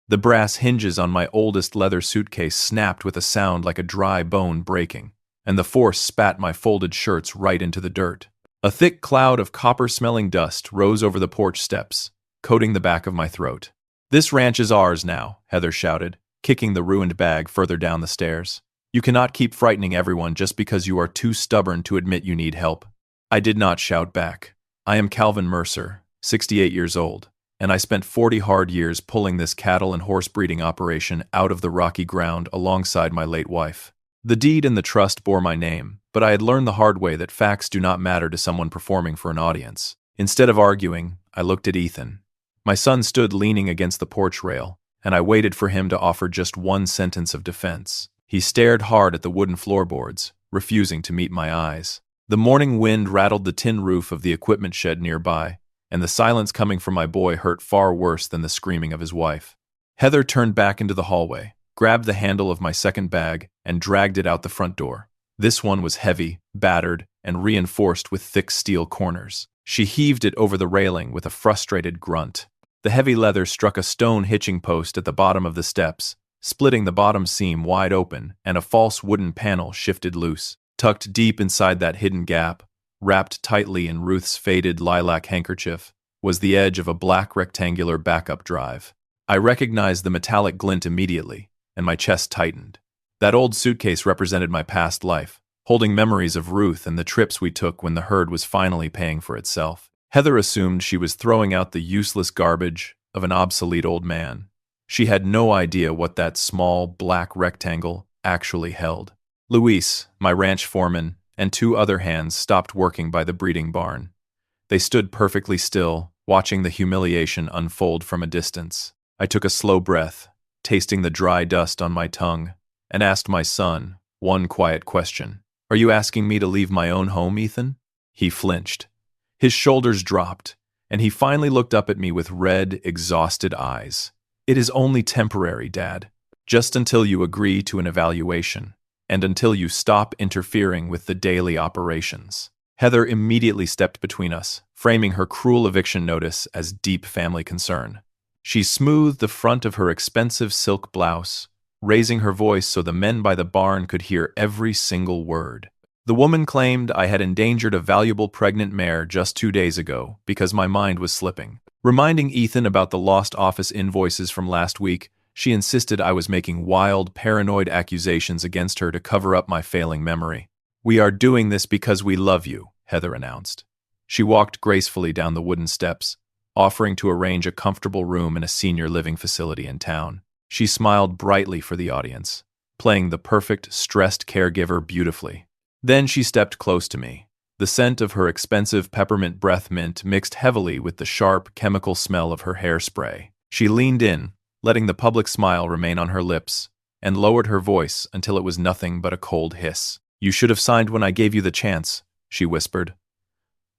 The brass hinges on my oldest leather suitcase snapped with a sound like a dry bone breaking, and the force spat my folded shirts right into the dirt. A thick cloud of copper-smelling dust rose over the porch steps, coating the back of my throat. "This ranch is ours now," Heather shouted, kicking the ruined bag further down the stairs. "You cannot keep frightening everyone just because you are too stubborn to admit you need help." I did not shout back. I am Calvin Mercer, 68 years old, and I spent 40 hard years pulling this cattle and horse breeding operation out of the rocky ground alongside my late wife. The deed and the trust bore my name, but I had learned the hard way that facts do not matter to someone performing for an audience. Instead of arguing, I looked at Ethan. My son stood leaning against the porch rail, and I waited for him to offer just one sentence of defense. He stared hard at the wooden floorboards, refusing to meet my eyes. The morning wind rattled the tin roof of the equipment shed nearby, and the silence coming from my boy hurt far worse than the screaming of his wife. Heather turned back into the hallway, grabbed the handle of my second bag, and dragged it out the front door. This one was heavy, battered, and reinforced with thick steel corners. She heaved it over the railing with a frustrated grunt. The heavy leather struck a stone hitching post at the bottom of the steps, splitting the bottom seam wide open, and a false wooden panel shifted loose. Tucked deep inside that hidden gap, wrapped tightly in Ruth's faded lilac handkerchief, was the edge of a black rectangular backup drive. I recognized the metallic glint immediately, and my chest tightened. That old suitcase represented my past life, holding memories of Ruth and the trips we took when the herd was finally paying for itself. Heather assumed she was throwing out the useless garbage of an obsolete old man. She had no idea what that small, black rectangle actually held. Luis, my ranch foreman, and two other hands stopped working by the breeding barn. They stood perfectly still, watching the humiliation unfold from a distance. I took a slow breath, tasting the dry dust on my tongue, and asked my son one quiet question. "Are you asking me to leave my own home, Ethan?" He flinched. His shoulders dropped, and he finally looked up at me with red, exhausted eyes. "It is only temporary, Dad. Just until you agree to an evaluation, and until you stop interfering with the daily operations." Heather immediately stepped between us, framing her cruel eviction notice as deep family concern. She smoothed the front of her expensive silk blouse, raising her voice so the men by the barn could hear every single word. "The woman claimed I had endangered a valuable pregnant mare just 2 days ago because my mind was slipping. Reminding Ethan about the lost office invoices from last week, she insisted I was making wild, paranoid accusations against her to cover up my failing memory. "We are doing this because we love you," Heather announced. She walked gracefully down the wooden steps, offering to arrange a comfortable room in a senior living facility in town. She smiled brightly for the audience, playing the perfect, stressed caregiver beautifully. Then she stepped close to me. The scent of her expensive peppermint breath mint mixed heavily with the sharp, chemical smell of her hairspray. She leaned in, letting the public smile remain on her lips, and lowered her voice until it was nothing but a cold hiss. "You should have signed when I gave you the chance," she whispered.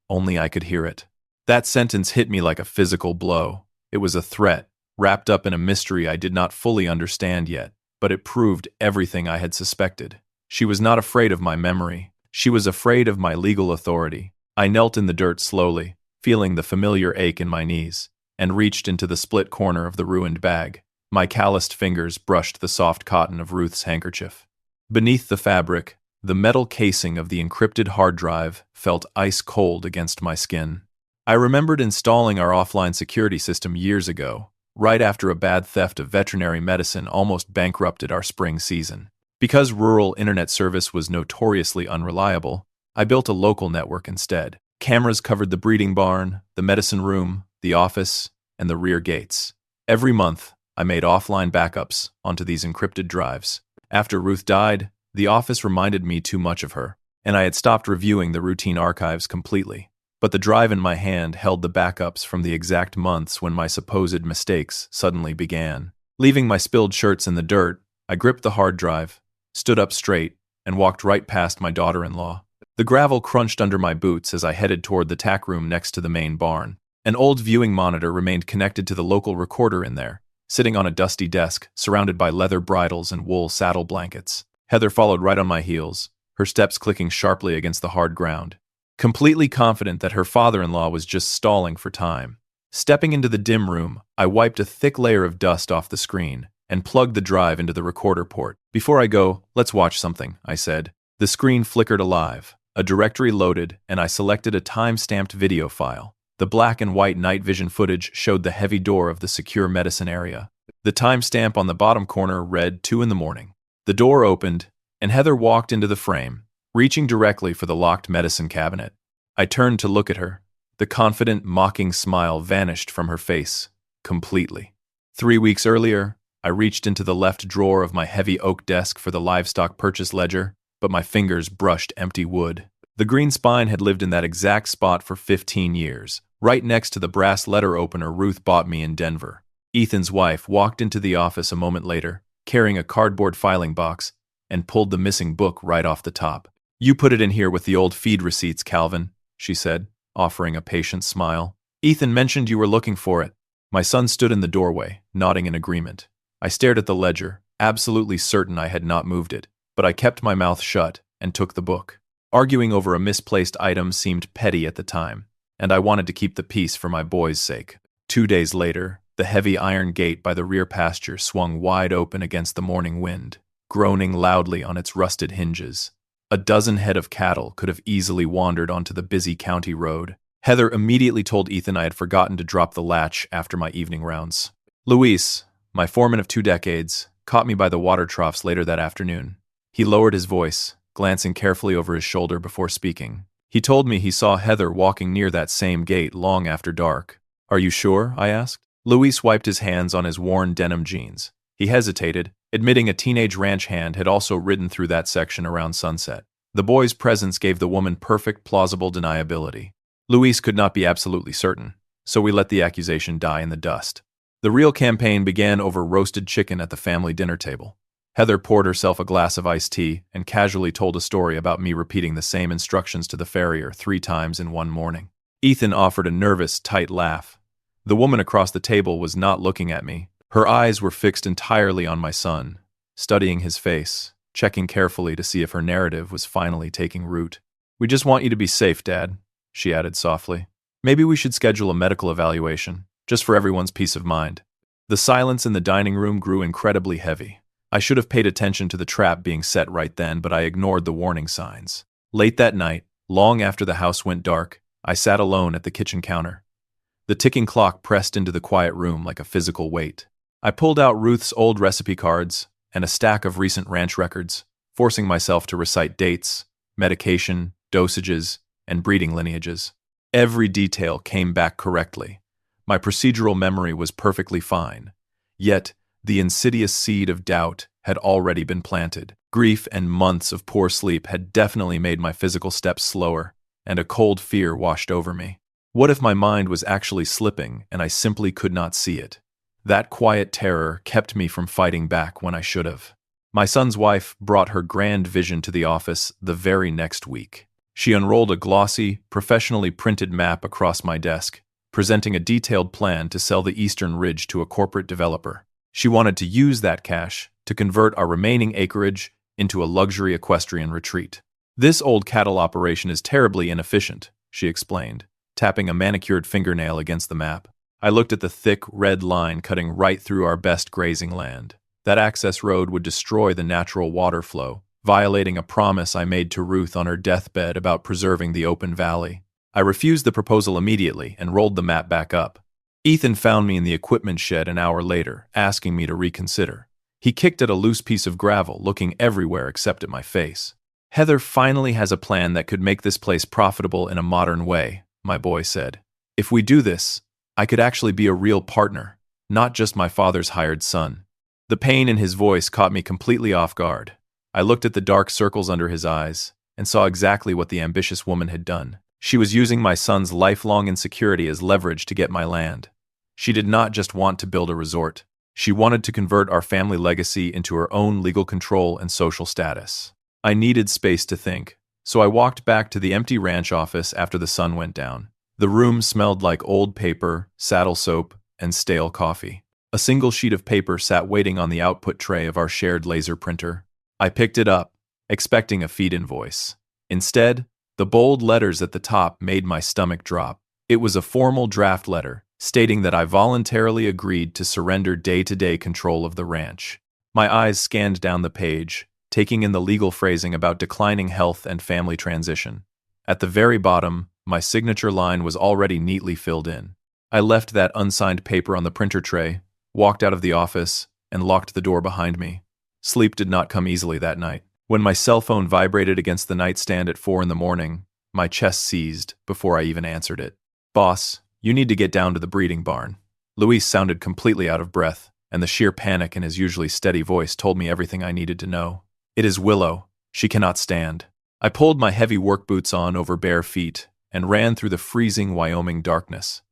Only I could hear it. That sentence hit me like a physical blow. It was a threat, wrapped up in a mystery I did not fully understand yet, but it proved everything I had suspected. She was not afraid of my memory. She was afraid of my legal authority. I knelt in the dirt slowly, feeling the familiar ache in my knees, and reached into the split corner of the ruined bag. My calloused fingers brushed the soft cotton of Ruth's handkerchief. Beneath the fabric, the metal casing of the encrypted hard drive felt ice cold against my skin. I remembered installing our offline security system years ago, right after a bad theft of veterinary medicine almost bankrupted our spring season. Because rural internet service was notoriously unreliable, I built a local network instead. Cameras covered the breeding barn, the medicine room, the office, and the rear gates. Every month, I made offline backups onto these encrypted drives. After Ruth died, the office reminded me too much of her, and I had stopped reviewing the routine archives completely. But the drive in my hand held the backups from the exact months when my supposed mistakes suddenly began. Leaving my spilled shirts in the dirt, I gripped the hard drive, stood up straight, and walked right past my daughter-in-law. The gravel crunched under my boots as I headed toward the tack room next to the main barn. An old viewing monitor remained connected to the local recorder in there, sitting on a dusty desk, surrounded by leather bridles and wool saddle blankets. Heather followed right on my heels, her steps clicking sharply against the hard ground. Completely confident that her father-in-law was just stalling for time, Stepping into the dim room, I wiped a thick layer of dust off the screen and plugged the drive into the recorder port. "Before I go, let's watch something," I said. The screen flickered alive. A directory loaded, and I selected a time-stamped video file. The black and white night vision footage showed the heavy door of the secure medicine area. The timestamp on the bottom corner read 2 a.m. The door opened, and Heather walked into the frame, reaching directly for the locked medicine cabinet. I turned to look at her. The confident, mocking smile vanished from her face, completely. 3 weeks earlier, I reached into the left drawer of my heavy oak desk for the livestock purchase ledger, but my fingers brushed empty wood. The green spine had lived in that exact spot for 15 years, right next to the brass letter opener Ruth bought me in Denver. Ethan's wife walked into the office a moment later, carrying a cardboard filing box, and pulled the missing book right off the top. "You put it in here with the old feed receipts, Calvin," she said, offering a patient smile. "Ethan mentioned you were looking for it." My son stood in the doorway, nodding in agreement. I stared at the ledger, absolutely certain I had not moved it, but I kept my mouth shut and took the book. Arguing over a misplaced item seemed petty at the time, and I wanted to keep the peace for my boy's sake. 2 days later, the heavy iron gate by the rear pasture swung wide open against the morning wind, groaning loudly on its rusted hinges. A dozen head of cattle could have easily wandered onto the busy county road. Heather immediately told Ethan I had forgotten to drop the latch after my evening rounds. Luis, my foreman of 2 decades, caught me by the water troughs later that afternoon. He lowered his voice, glancing carefully over his shoulder before speaking. He told me he saw Heather walking near that same gate long after dark. "Are you sure?" I asked. Luis wiped his hands on his worn denim jeans. He hesitated, admitting a teenage ranch hand had also ridden through that section around sunset. The boy's presence gave the woman perfect, plausible deniability. Luis could not be absolutely certain, so we let the accusation die in the dust. The real campaign began over roasted chicken at the family dinner table. Heather poured herself a glass of iced tea and casually told a story about me repeating the same instructions to the farrier 3 times in one morning. Ethan offered a nervous, tight laugh. The woman across the table was not looking at me. Her eyes were fixed entirely on my son, studying his face, checking carefully to see if her narrative was finally taking root. "We just want you to be safe, Dad," she added softly. "Maybe we should schedule a medical evaluation, just for everyone's peace of mind." The silence in the dining room grew incredibly heavy. I should have paid attention to the trap being set right then, but I ignored the warning signs. Late that night, long after the house went dark, I sat alone at the kitchen counter. The ticking clock pressed into the quiet room like a physical weight. I pulled out Ruth's old recipe cards and a stack of recent ranch records, forcing myself to recite dates, medication, dosages, and breeding lineages. Every detail came back correctly. My procedural memory was perfectly fine. Yet, the insidious seed of doubt had already been planted. Grief and months of poor sleep had definitely made my physical steps slower, and a cold fear washed over me. What if my mind was actually slipping and I simply could not see it? That quiet terror kept me from fighting back when I should have. My son's wife brought her grand vision to the office the very next week. She unrolled a glossy, professionally printed map across my desk, presenting a detailed plan to sell the Eastern Ridge to a corporate developer. She wanted to use that cash to convert our remaining acreage into a luxury equestrian retreat. "This old cattle operation is terribly inefficient," she explained, tapping a manicured fingernail against the map. I looked at the thick, red line cutting right through our best grazing land. That access road would destroy the natural water flow, violating a promise I made to Ruth on her deathbed about preserving the open valley. I refused the proposal immediately and rolled the map back up. Ethan found me in the equipment shed an hour later, asking me to reconsider. He kicked at a loose piece of gravel, looking everywhere except at my face. "Heather finally has a plan that could make this place profitable in a modern way," my boy said. "If we do this, I could actually be a real partner, not just my father's hired son." The pain in his voice caught me completely off guard. I looked at the dark circles under his eyes and saw exactly what the ambitious woman had done. She was using my son's lifelong insecurity as leverage to get my land. She did not just want to build a resort. She wanted to convert our family legacy into her own legal control and social status. I needed space to think, so I walked back to the empty ranch office after the sun went down. The room smelled like old paper, saddle soap, and stale coffee. A single sheet of paper sat waiting on the output tray of our shared laser printer. I picked it up, expecting a feed invoice. Instead, the bold letters at the top made my stomach drop. It was a formal draft letter, stating that I voluntarily agreed to surrender day-to-day control of the ranch. My eyes scanned down the page, taking in the legal phrasing about declining health and family transition. At the very bottom, my signature line was already neatly filled in. I left that unsigned paper on the printer tray, walked out of the office, and locked the door behind me. Sleep did not come easily that night. When my cell phone vibrated against the nightstand at 4 in the morning, my chest seized before I even answered it. "Boss, you need to get down to the breeding barn." Luis sounded completely out of breath, and the sheer panic in his usually steady voice told me everything I needed to know. "It is Willow. She cannot stand." I pulled my heavy work boots on over bare feet and ran through the freezing Wyoming darkness.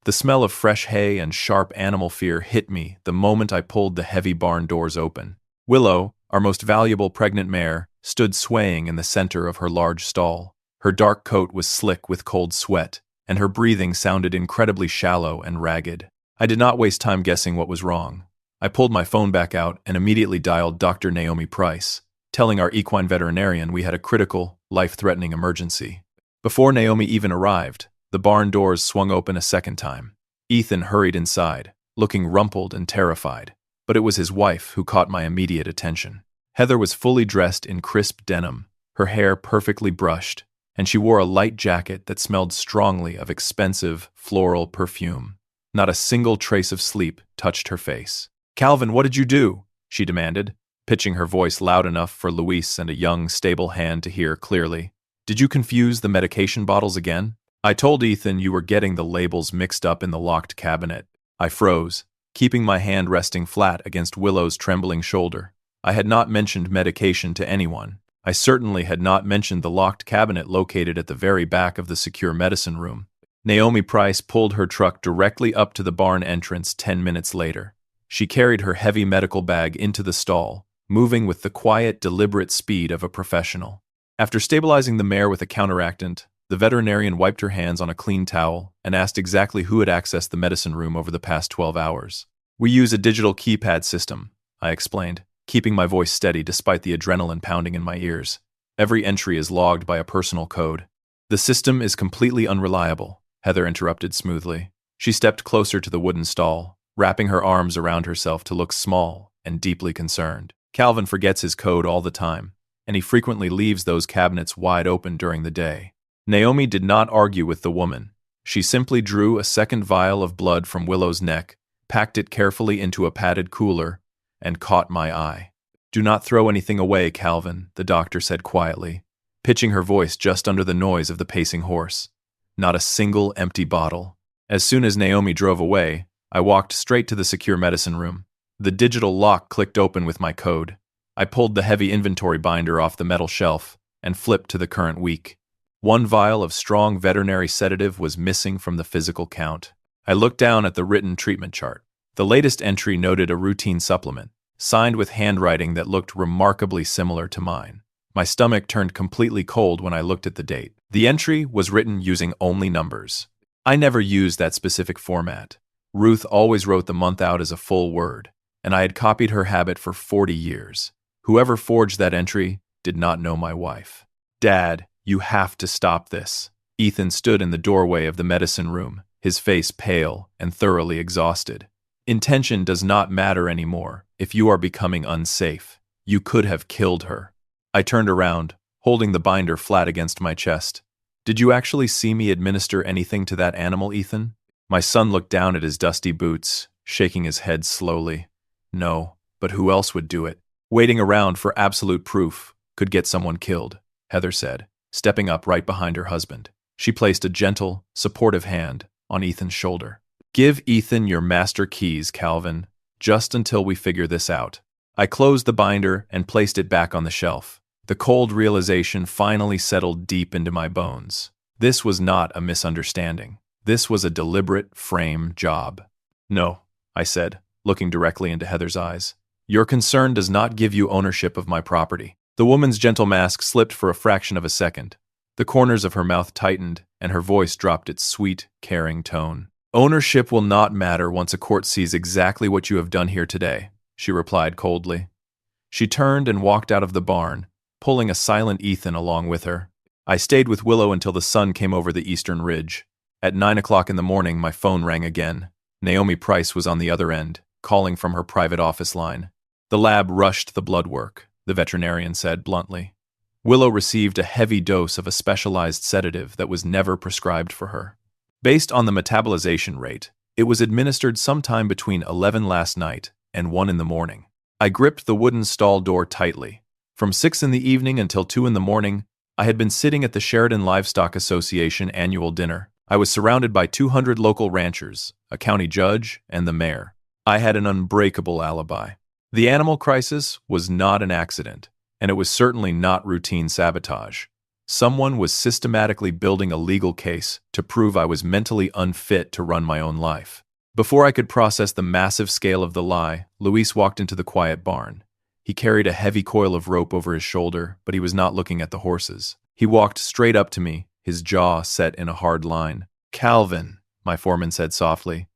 The smell of fresh hay and sharp animal fear hit me the moment I pulled the heavy barn doors open. Willow, our most valuable pregnant mare, stood swaying in the center of her large stall. Her dark coat was slick with cold sweat, and her breathing sounded incredibly shallow and ragged. I did not waste time guessing what was wrong. I pulled my phone back out and immediately dialed Dr. Naomi Price, telling our equine veterinarian we had a critical, life-threatening emergency. Before Naomi even arrived, the barn doors swung open a second time. Ethan hurried inside, looking rumpled and terrified, but it was his wife who caught my immediate attention. Heather was fully dressed in crisp denim, her hair perfectly brushed, and she wore a light jacket that smelled strongly of expensive, floral perfume. Not a single trace of sleep touched her face. "Calvin, what did you do?" she demanded, pitching her voice loud enough for Luis and a young, stable hand to hear clearly. "Did you confuse the medication bottles again?" "I told Ethan you were getting the labels mixed up in the locked cabinet." I froze, keeping my hand resting flat against Willow's trembling shoulder. I had not mentioned medication to anyone. I certainly had not mentioned the locked cabinet located at the very back of the secure medicine room. Naomi Price pulled her truck directly up to the barn entrance 10 minutes later. She carried her heavy medical bag into the stall, moving with the quiet, deliberate speed of a professional. After stabilizing the mare with a counteractant, the veterinarian wiped her hands on a clean towel and asked exactly who had accessed the medicine room over the past 12 hours. "We use a digital keypad system," I explained, keeping my voice steady despite the adrenaline pounding in my ears. "Every entry is logged by a personal code." "The system is completely unreliable," Heather interrupted smoothly. She stepped closer to the wooden stall, wrapping her arms around herself to look small and deeply concerned. "Calvin forgets his code all the time, and he frequently leaves those cabinets wide open during the day." Naomi did not argue with the woman. She simply drew a second vial of blood from Willow's neck, packed it carefully into a padded cooler, and caught my eye. "Do not throw anything away, Calvin," the doctor said quietly, pitching her voice just under the noise of the pacing horse. "Not a single empty bottle." As soon as Naomi drove away, I walked straight to the secure medicine room. The digital lock clicked open with my code. I pulled the heavy inventory binder off the metal shelf and flipped to the current week. One vial of strong veterinary sedative was missing from the physical count. I looked down at the written treatment chart. The latest entry noted a routine supplement, signed with handwriting that looked remarkably similar to mine. My stomach turned completely cold when I looked at the date. The entry was written using only numbers. I never used that specific format. Ruth always wrote the month out as a full word, and I had copied her habit for 40 years. Whoever forged that entry did not know my wife. "Dad, you have to stop this." Ethan stood in the doorway of the medicine room, his face pale and thoroughly exhausted. "Intention does not matter anymore if you are becoming unsafe. You could have killed her." I turned around, holding the binder flat against my chest. "Did you actually see me administer anything to that animal, Ethan?" My son looked down at his dusty boots, shaking his head slowly. "No, but who else would do it? Waiting around for absolute proof could get someone killed," Heather said, stepping up right behind her husband. She placed a gentle, supportive hand on Ethan's shoulder. "Give Ethan your master keys, Calvin, just until we figure this out." I closed the binder and placed it back on the shelf. The cold realization finally settled deep into my bones. This was not a misunderstanding. This was a deliberate frame job. "No," I said, looking directly into Heather's eyes. "Your concern does not give you ownership of my property." The woman's gentle mask slipped for a fraction of a second. The corners of her mouth tightened, and her voice dropped its sweet, caring tone. "Ownership will not matter once a court sees exactly what you have done here today," she replied coldly. She turned and walked out of the barn, pulling a silent Ethan along with her. I stayed with Willow until the sun came over the eastern ridge. At 9 o'clock in the morning, my phone rang again. Naomi Price was on the other end, calling from her private office line. The lab rushed the blood work, the veterinarian said bluntly. Willow received a heavy dose of a specialized sedative that was never prescribed for her. Based on the metabolization rate, it was administered sometime between 11 last night and 1 in the morning. I gripped the wooden stall door tightly. From 6 in the evening until 2 in the morning, I had been sitting at the Sheridan Livestock Association annual dinner. I was surrounded by 200 local ranchers, a county judge, and the mayor. I had an unbreakable alibi. The animal crisis was not an accident, and it was certainly not routine sabotage. Someone was systematically building a legal case to prove I was mentally unfit to run my own life. Before I could process the massive scale of the lie, Luis walked into the quiet barn. He carried a heavy coil of rope over his shoulder, but he was not looking at the horses. He walked straight up to me, his jaw set in a hard line. "Calvin," my foreman said softly.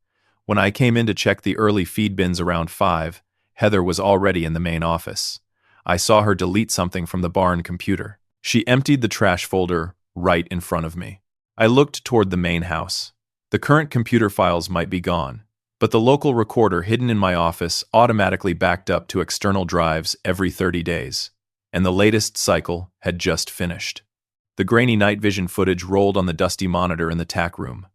When I came in to check the early feed bins around 5, Heather was already in the main office. I saw her delete something from the barn computer. She emptied the trash folder right in front of me. I looked toward the main house. The current computer files might be gone, but the local recorder hidden in my office automatically backed up to external drives every 30 days, and the latest cycle had just finished. The grainy night vision footage rolled on the dusty monitor in the tack room.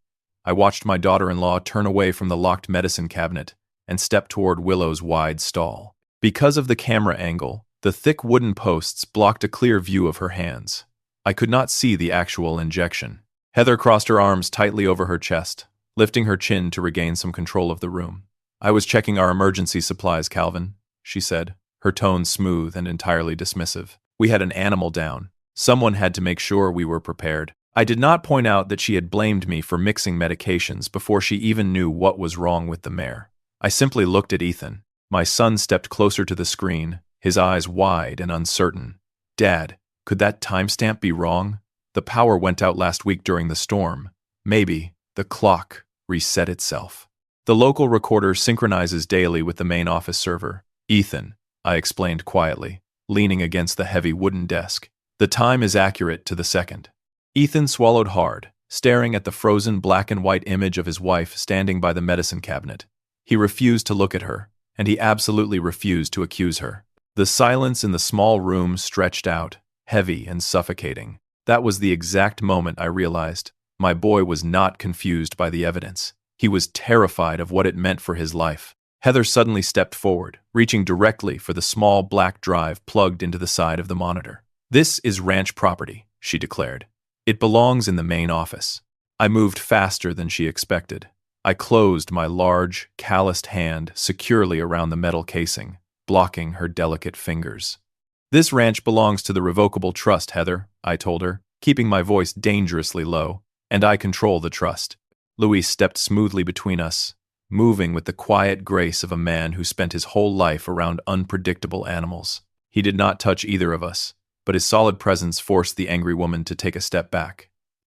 I watched my daughter-in-law turn away from the locked medicine cabinet and step toward Willow's wide stall. Because of the camera angle, the thick wooden posts blocked a clear view of her hands. I could not see the actual injection. Heather crossed her arms tightly over her chest, lifting her chin to regain some control of the room. "I was checking our emergency supplies, Calvin," she said, her tone smooth and entirely dismissive. "We had an animal down. Someone had to make sure we were prepared." I did not point out that she had blamed me for mixing medications before she even knew what was wrong with the mare. I simply looked at Ethan. My son stepped closer to the screen, his eyes wide and uncertain. "Dad, could that timestamp be wrong? The power went out last week during the storm. Maybe the clock reset itself." The local recorder synchronizes daily with the main office server. "Ethan," I explained quietly, leaning against the heavy wooden desk. "The time is accurate to the second." Ethan swallowed hard, staring at the frozen black and white image of his wife standing by the medicine cabinet. He refused to look at her, and he absolutely refused to accuse her. The silence in the small room stretched out, heavy and suffocating. That was the exact moment I realized my boy was not confused by the evidence. He was terrified of what it meant for his life. Heather suddenly stepped forward, reaching directly for the small black drive plugged into the side of the monitor. "This is ranch property," she declared. "It belongs in the main office." I moved faster than she expected. I closed my large, calloused hand securely around the metal casing, blocking her delicate fingers. "This ranch belongs to the revocable trust, Heather," I told her, keeping my voice dangerously low, "and I control the trust." Luis stepped smoothly between us, moving with the quiet grace of a man who spent his whole life around unpredictable animals. He did not touch either of us, but his solid presence forced the angry woman to take a step back.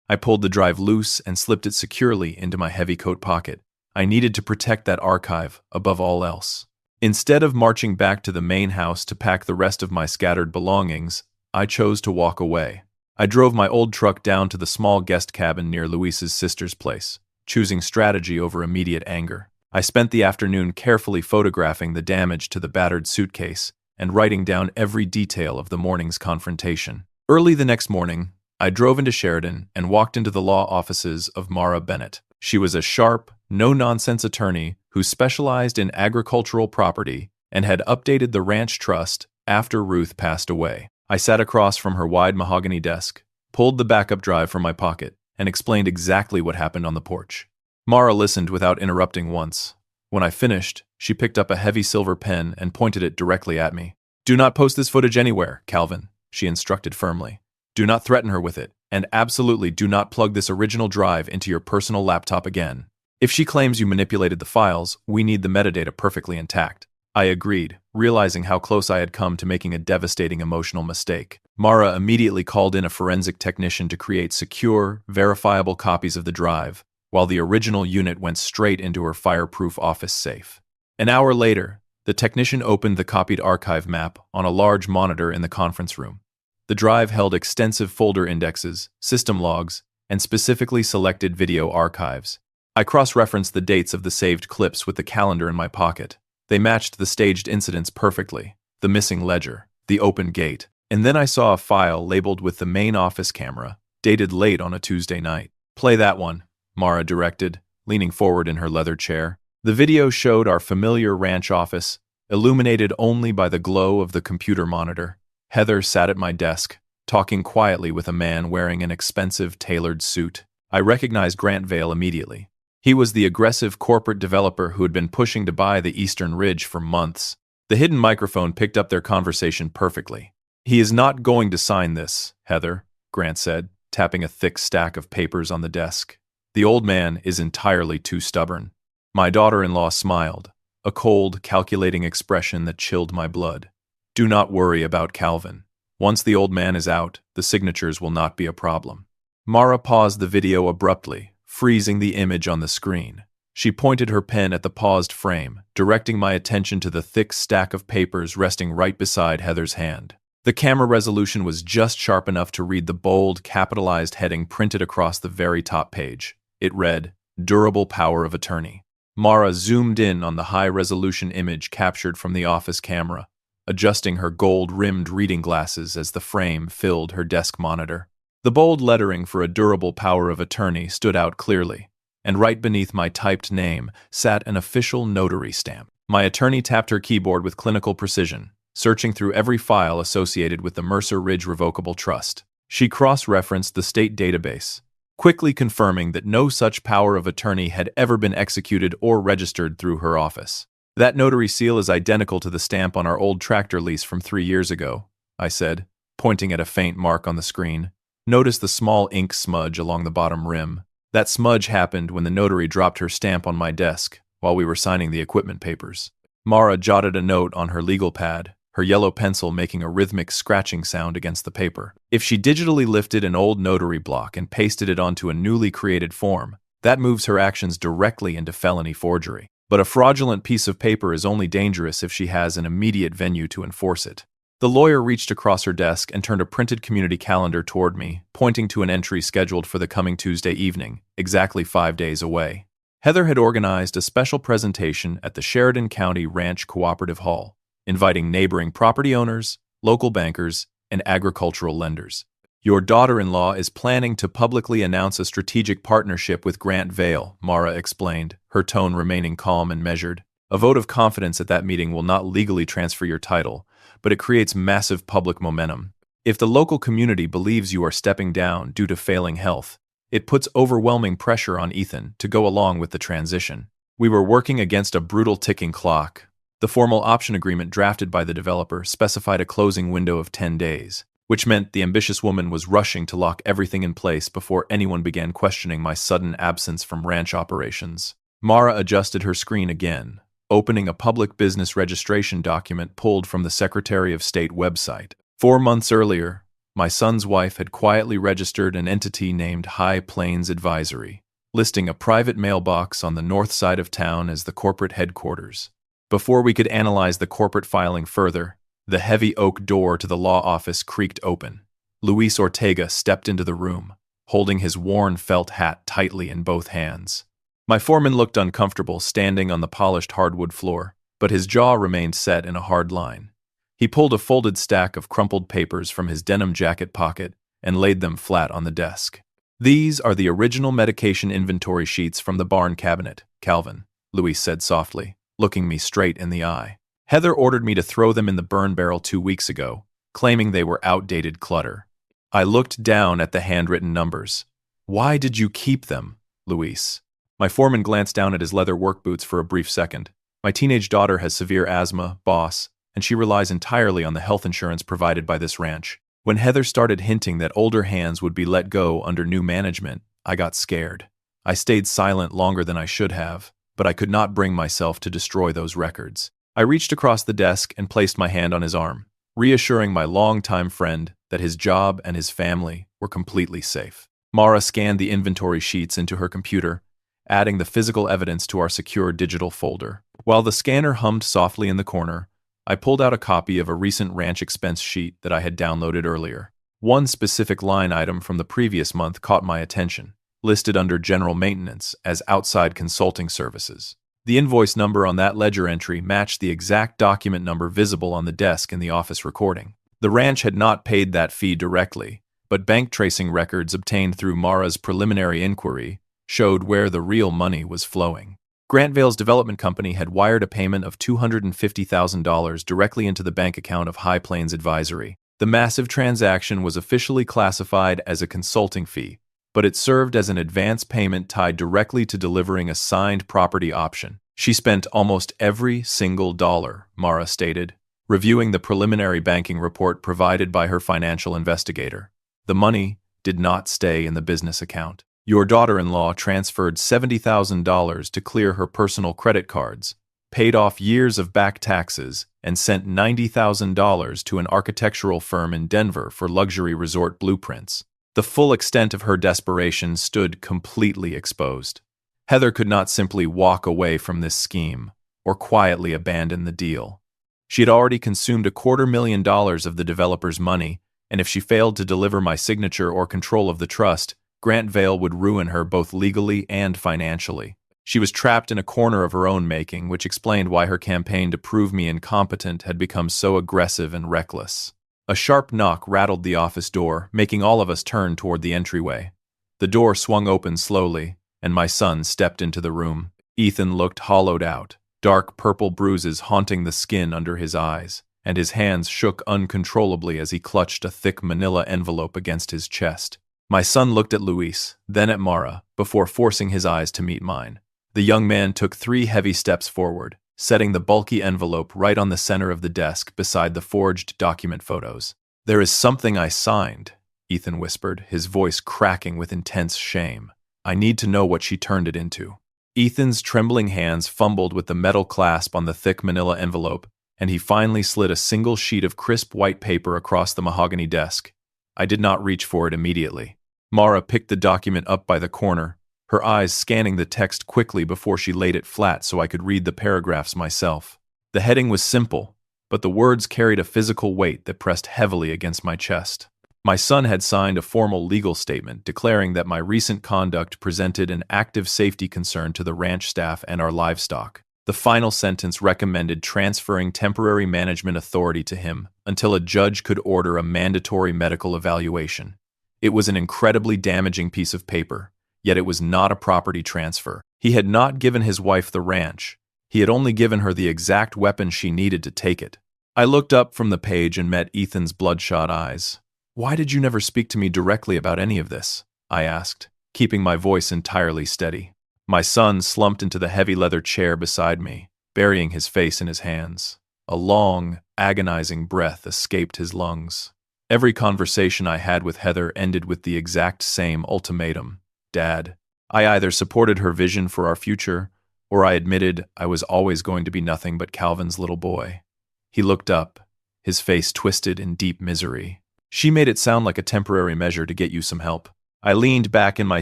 I pulled the drive loose and slipped it securely into my heavy coat pocket. I needed to protect that archive above all else. Instead of marching back to the main house to pack the rest of my scattered belongings, I chose to walk away. I drove my old truck down to the small guest cabin near Luis's sister's place, choosing strategy over immediate anger. I spent the afternoon carefully photographing the damage to the battered suitcase and writing down every detail of the morning's confrontation. Early the next morning, I drove into Sheridan and walked into the law offices of Mara Bennett. She was a sharp, no-nonsense attorney who specialized in agricultural property and had updated the ranch trust after Ruth passed away. I sat across from her wide mahogany desk, pulled the backup drive from my pocket, and explained exactly what happened on the porch. Mara listened without interrupting once. When I finished, she picked up a heavy silver pen and pointed it directly at me. "Do not post this footage anywhere, Calvin," she instructed firmly. "Do not threaten her with it, and absolutely do not plug this original drive into your personal laptop again. If she claims you manipulated the files, we need the metadata perfectly intact." I agreed, realizing how close I had come to making a devastating emotional mistake. Mara immediately called in a forensic technician to create secure, verifiable copies of the drive, while the original unit went straight into her fireproof office safe. An hour later, the technician opened the copied archive map on a large monitor in the conference room. The drive held extensive folder indexes, system logs, and specifically selected video archives. I cross-referenced the dates of the saved clips with the calendar in my pocket. They matched the staged incidents perfectly: the missing ledger, the open gate, and then I saw a file labeled with the main office camera, dated late on a Tuesday night. "Play that one," Mara directed, leaning forward in her leather chair. The video showed our familiar ranch office, illuminated only by the glow of the computer monitor. Heather sat at my desk, talking quietly with a man wearing an expensive, tailored suit. I recognized Grant Vale immediately. He was the aggressive corporate developer who had been pushing to buy the Eastern Ridge for months. The hidden microphone picked up their conversation perfectly. "He is not going to sign this, Heather," Grant said, tapping a thick stack of papers on the desk. "The old man is entirely too stubborn." My daughter-in-law smiled, a cold, calculating expression that chilled my blood. "Do not worry about Calvin. Once the old man is out, the signatures will not be a problem." Mara paused the video abruptly, freezing the image on the screen. She pointed her pen at the paused frame, directing my attention to the thick stack of papers resting right beside Heather's hand. The camera resolution was just sharp enough to read the bold, capitalized heading printed across the very top page. It read, "Durable Power of Attorney." Mara zoomed in on the high-resolution image captured from the office camera, adjusting her gold-rimmed reading glasses as the frame filled her desk monitor. The bold lettering for a durable power of attorney stood out clearly, and right beneath my typed name sat an official notary stamp. My attorney tapped her keyboard with clinical precision, searching through every file associated with the Mercer Ridge Revocable Trust. She cross-referenced the state database, quickly confirming that no such power of attorney had ever been executed or registered through her office. "That notary seal is identical to the stamp on our old tractor lease from 3 years ago," I said, pointing at a faint mark on the screen. "Notice the small ink smudge along the bottom rim. That smudge happened when the notary dropped her stamp on my desk while we were signing the equipment papers." Mara jotted a note on her legal pad, her yellow pencil making a rhythmic scratching sound against the paper. If she digitally lifted an old notary block and pasted it onto a newly created form, that moves her actions directly into felony forgery. But a fraudulent piece of paper is only dangerous if she has an immediate venue to enforce it. The lawyer reached across her desk and turned a printed community calendar toward me, pointing to an entry scheduled for the coming Tuesday evening, exactly 5 days away. Heather had organized a special presentation at the Sheridan County Ranch Cooperative Hall, inviting neighboring property owners, local bankers, and agricultural lenders. "Your daughter-in-law is planning to publicly announce a strategic partnership with Grant Vale," Mara explained, her tone remaining calm and measured. "A vote of confidence at that meeting will not legally transfer your title, but it creates massive public momentum. If the local community believes you are stepping down due to failing health, it puts overwhelming pressure on Ethan to go along with the transition." We were working against a brutal ticking clock. The formal option agreement drafted by the developer specified a closing window of 10 days, which meant the ambitious woman was rushing to lock everything in place before anyone began questioning my sudden absence from ranch operations. Mara adjusted her screen again, opening a public business registration document pulled from the Secretary of State website. 4 months earlier, my son's wife had quietly registered an entity named High Plains Advisory, listing a private mailbox on the north side of town as the corporate headquarters. Before we could analyze the corporate filing further, the heavy oak door to the law office creaked open. Luis Ortega stepped into the room, holding his worn felt hat tightly in both hands. My foreman looked uncomfortable standing on the polished hardwood floor, but his jaw remained set in a hard line. He pulled a folded stack of crumpled papers from his denim jacket pocket and laid them flat on the desk. "These are the original medication inventory sheets from the barn cabinet, Calvin," Luis said softly, looking me straight in the eye. "Heather ordered me to throw them in the burn barrel 2 weeks ago, claiming they were outdated clutter." I looked down at the handwritten numbers. "Why did you keep them, Luis?" My foreman glanced down at his leather work boots for a brief second. "My teenage daughter has severe asthma, boss, and she relies entirely on the health insurance provided by this ranch. When Heather started hinting that older hands would be let go under new management, I got scared. I stayed silent longer than I should have, but I could not bring myself to destroy those records." I reached across the desk and placed my hand on his arm, reassuring my longtime friend that his job and his family were completely safe. Mara scanned the inventory sheets into her computer, adding the physical evidence to our secure digital folder. While the scanner hummed softly in the corner, I pulled out a copy of a recent ranch expense sheet that I had downloaded earlier. One specific line item from the previous month caught my attention, listed under General Maintenance as outside consulting services. The invoice number on that ledger entry matched the exact document number visible on the desk in the office recording. The ranch had not paid that fee directly, but bank tracing records obtained through Mara's preliminary inquiry showed where the real money was flowing. Grantvale's development company had wired a payment of $250,000 directly into the bank account of High Plains Advisory. The massive transaction was officially classified as a consulting fee, but it served as an advance payment tied directly to delivering a signed property option. She spent almost every single dollar, Mara stated, reviewing the preliminary banking report provided by her financial investigator. The money did not stay in the business account. Your daughter-in-law transferred $70,000 to clear her personal credit cards, paid off years of back taxes, and sent $90,000 to an architectural firm in Denver for luxury resort blueprints. The full extent of her desperation stood completely exposed. Heather could not simply walk away from this scheme or quietly abandon the deal. She had already consumed $250,000 of the developer's money, and if she failed to deliver my signature or control of the trust, Grantvale would ruin her both legally and financially. She was trapped in a corner of her own making, which explained why her campaign to prove me incompetent had become so aggressive and reckless. A sharp knock rattled the office door, making all of us turn toward the entryway. The door swung open slowly, and my son stepped into the room. Ethan looked hollowed out, dark purple bruises haunting the skin under his eyes, and his hands shook uncontrollably as he clutched a thick manila envelope against his chest. My son looked at Luis, then at Mara, before forcing his eyes to meet mine. The young man took 3 heavy steps forward, setting the bulky envelope right on the center of the desk beside the forged document photos. "There is something I signed," Ethan whispered, his voice cracking with intense shame. "I need to know what she turned it into." Ethan's trembling hands fumbled with the metal clasp on the thick manila envelope, and he finally slid a single sheet of crisp white paper across the mahogany desk. I did not reach for it immediately. Mara picked the document up by the corner, her eyes scanning the text quickly before she laid it flat so I could read the paragraphs myself. The heading was simple, but the words carried a physical weight that pressed heavily against my chest. My son had signed a formal legal statement declaring that my recent conduct presented an active safety concern to the ranch staff and our livestock. The final sentence recommended transferring temporary management authority to him until a judge could order a mandatory medical evaluation. It was an incredibly damaging piece of paper, yet it was not a property transfer. He had not given his wife the ranch. He had only given her the exact weapon she needed to take it. I looked up from the page and met Ethan's bloodshot eyes. "Why did you never speak to me directly about any of this?" I asked, keeping my voice entirely steady. My son slumped into the heavy leather chair beside me, burying his face in his hands. A long, agonizing breath escaped his lungs. Every conversation I had with Heather ended with the exact same ultimatum: Dad. I either supported her vision for our future, or I admitted I was always going to be nothing but Calvin's little boy. He looked up, his face twisted in deep misery. "She made it sound like a temporary measure to get you some help." I leaned back in my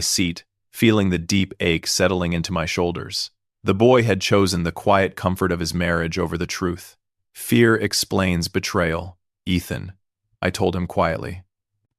seat, feeling the deep ache settling into my shoulders. The boy had chosen the quiet comfort of his marriage over the truth. "Fear explains betrayal, Ethan," I told him quietly,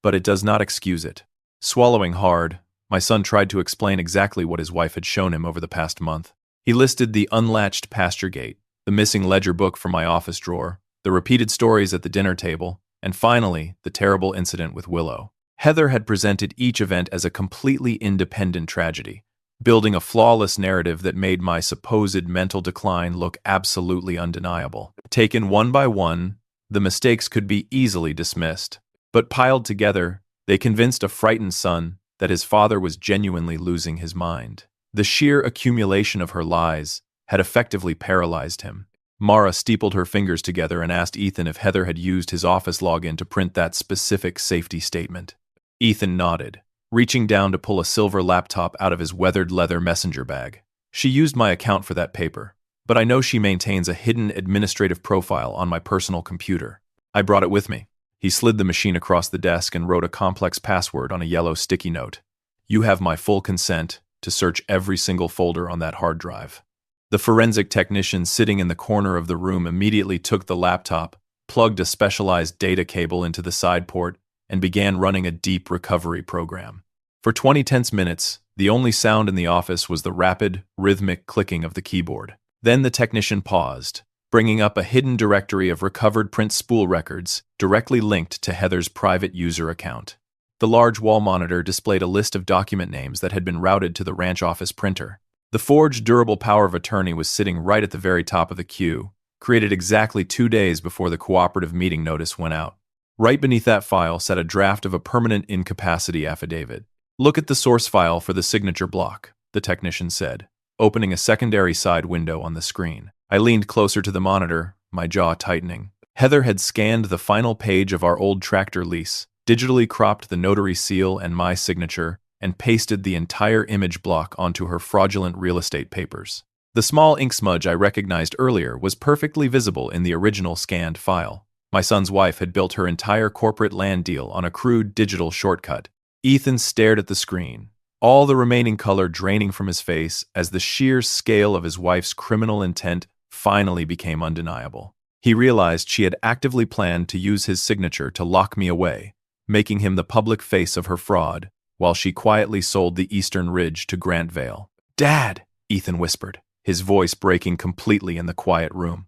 "but it does not excuse it." Swallowing hard, my son tried to explain exactly what his wife had shown him over the past month. He listed the unlatched pasture gate, the missing ledger book from my office drawer, the repeated stories at the dinner table, and finally, the terrible incident with Willow. Heather had presented each event as a completely independent tragedy, building a flawless narrative that made my supposed mental decline look absolutely undeniable. Taken one by one, the mistakes could be easily dismissed, but piled together, they convinced a frightened son that his father was genuinely losing his mind. The sheer accumulation of her lies had effectively paralyzed him. Mara steepled her fingers together and asked Ethan if Heather had used his office login to print that specific safety statement. Ethan nodded, reaching down to pull a silver laptop out of his weathered leather messenger bag. "She used my account for that paper, but I know she maintains a hidden administrative profile on my personal computer. I brought it with me." He slid the machine across the desk and wrote a complex password on a yellow sticky note. "You have my full consent to search every single folder on that hard drive." The forensic technician sitting in the corner of the room immediately took the laptop, plugged a specialized data cable into the side port, and began running a deep recovery program. For 20 tense minutes, the only sound in the office was the rapid, rhythmic clicking of the keyboard. Then the technician paused, bringing up a hidden directory of recovered print spool records directly linked to Heather's private user account. The large wall monitor displayed a list of document names that had been routed to the ranch office printer. The forged durable power of attorney was sitting right at the very top of the queue, created exactly 2 days before the cooperative meeting notice went out. Right beneath that file sat a draft of a permanent incapacity affidavit. "Look at the source file for the signature block," the technician said, opening a secondary side window on the screen. I leaned closer to the monitor, my jaw tightening. Heather had scanned the final page of our old tractor lease, digitally cropped the notary seal and my signature, and pasted the entire image block onto her fraudulent real estate papers. The small ink smudge I recognized earlier was perfectly visible in the original scanned file. My son's wife had built her entire corporate land deal on a crude digital shortcut. Ethan stared at the screen, all the remaining color draining from his face as the sheer scale of his wife's criminal intent finally became undeniable. He realized she had actively planned to use his signature to lock me away, making him the public face of her fraud, while she quietly sold the Eastern Ridge to Grantvale. "Dad!" Ethan whispered, his voice breaking completely in the quiet room.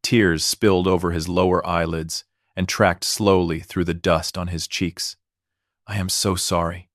Tears spilled over his lower eyelids and tracked slowly through the dust on his cheeks. "I am so sorry.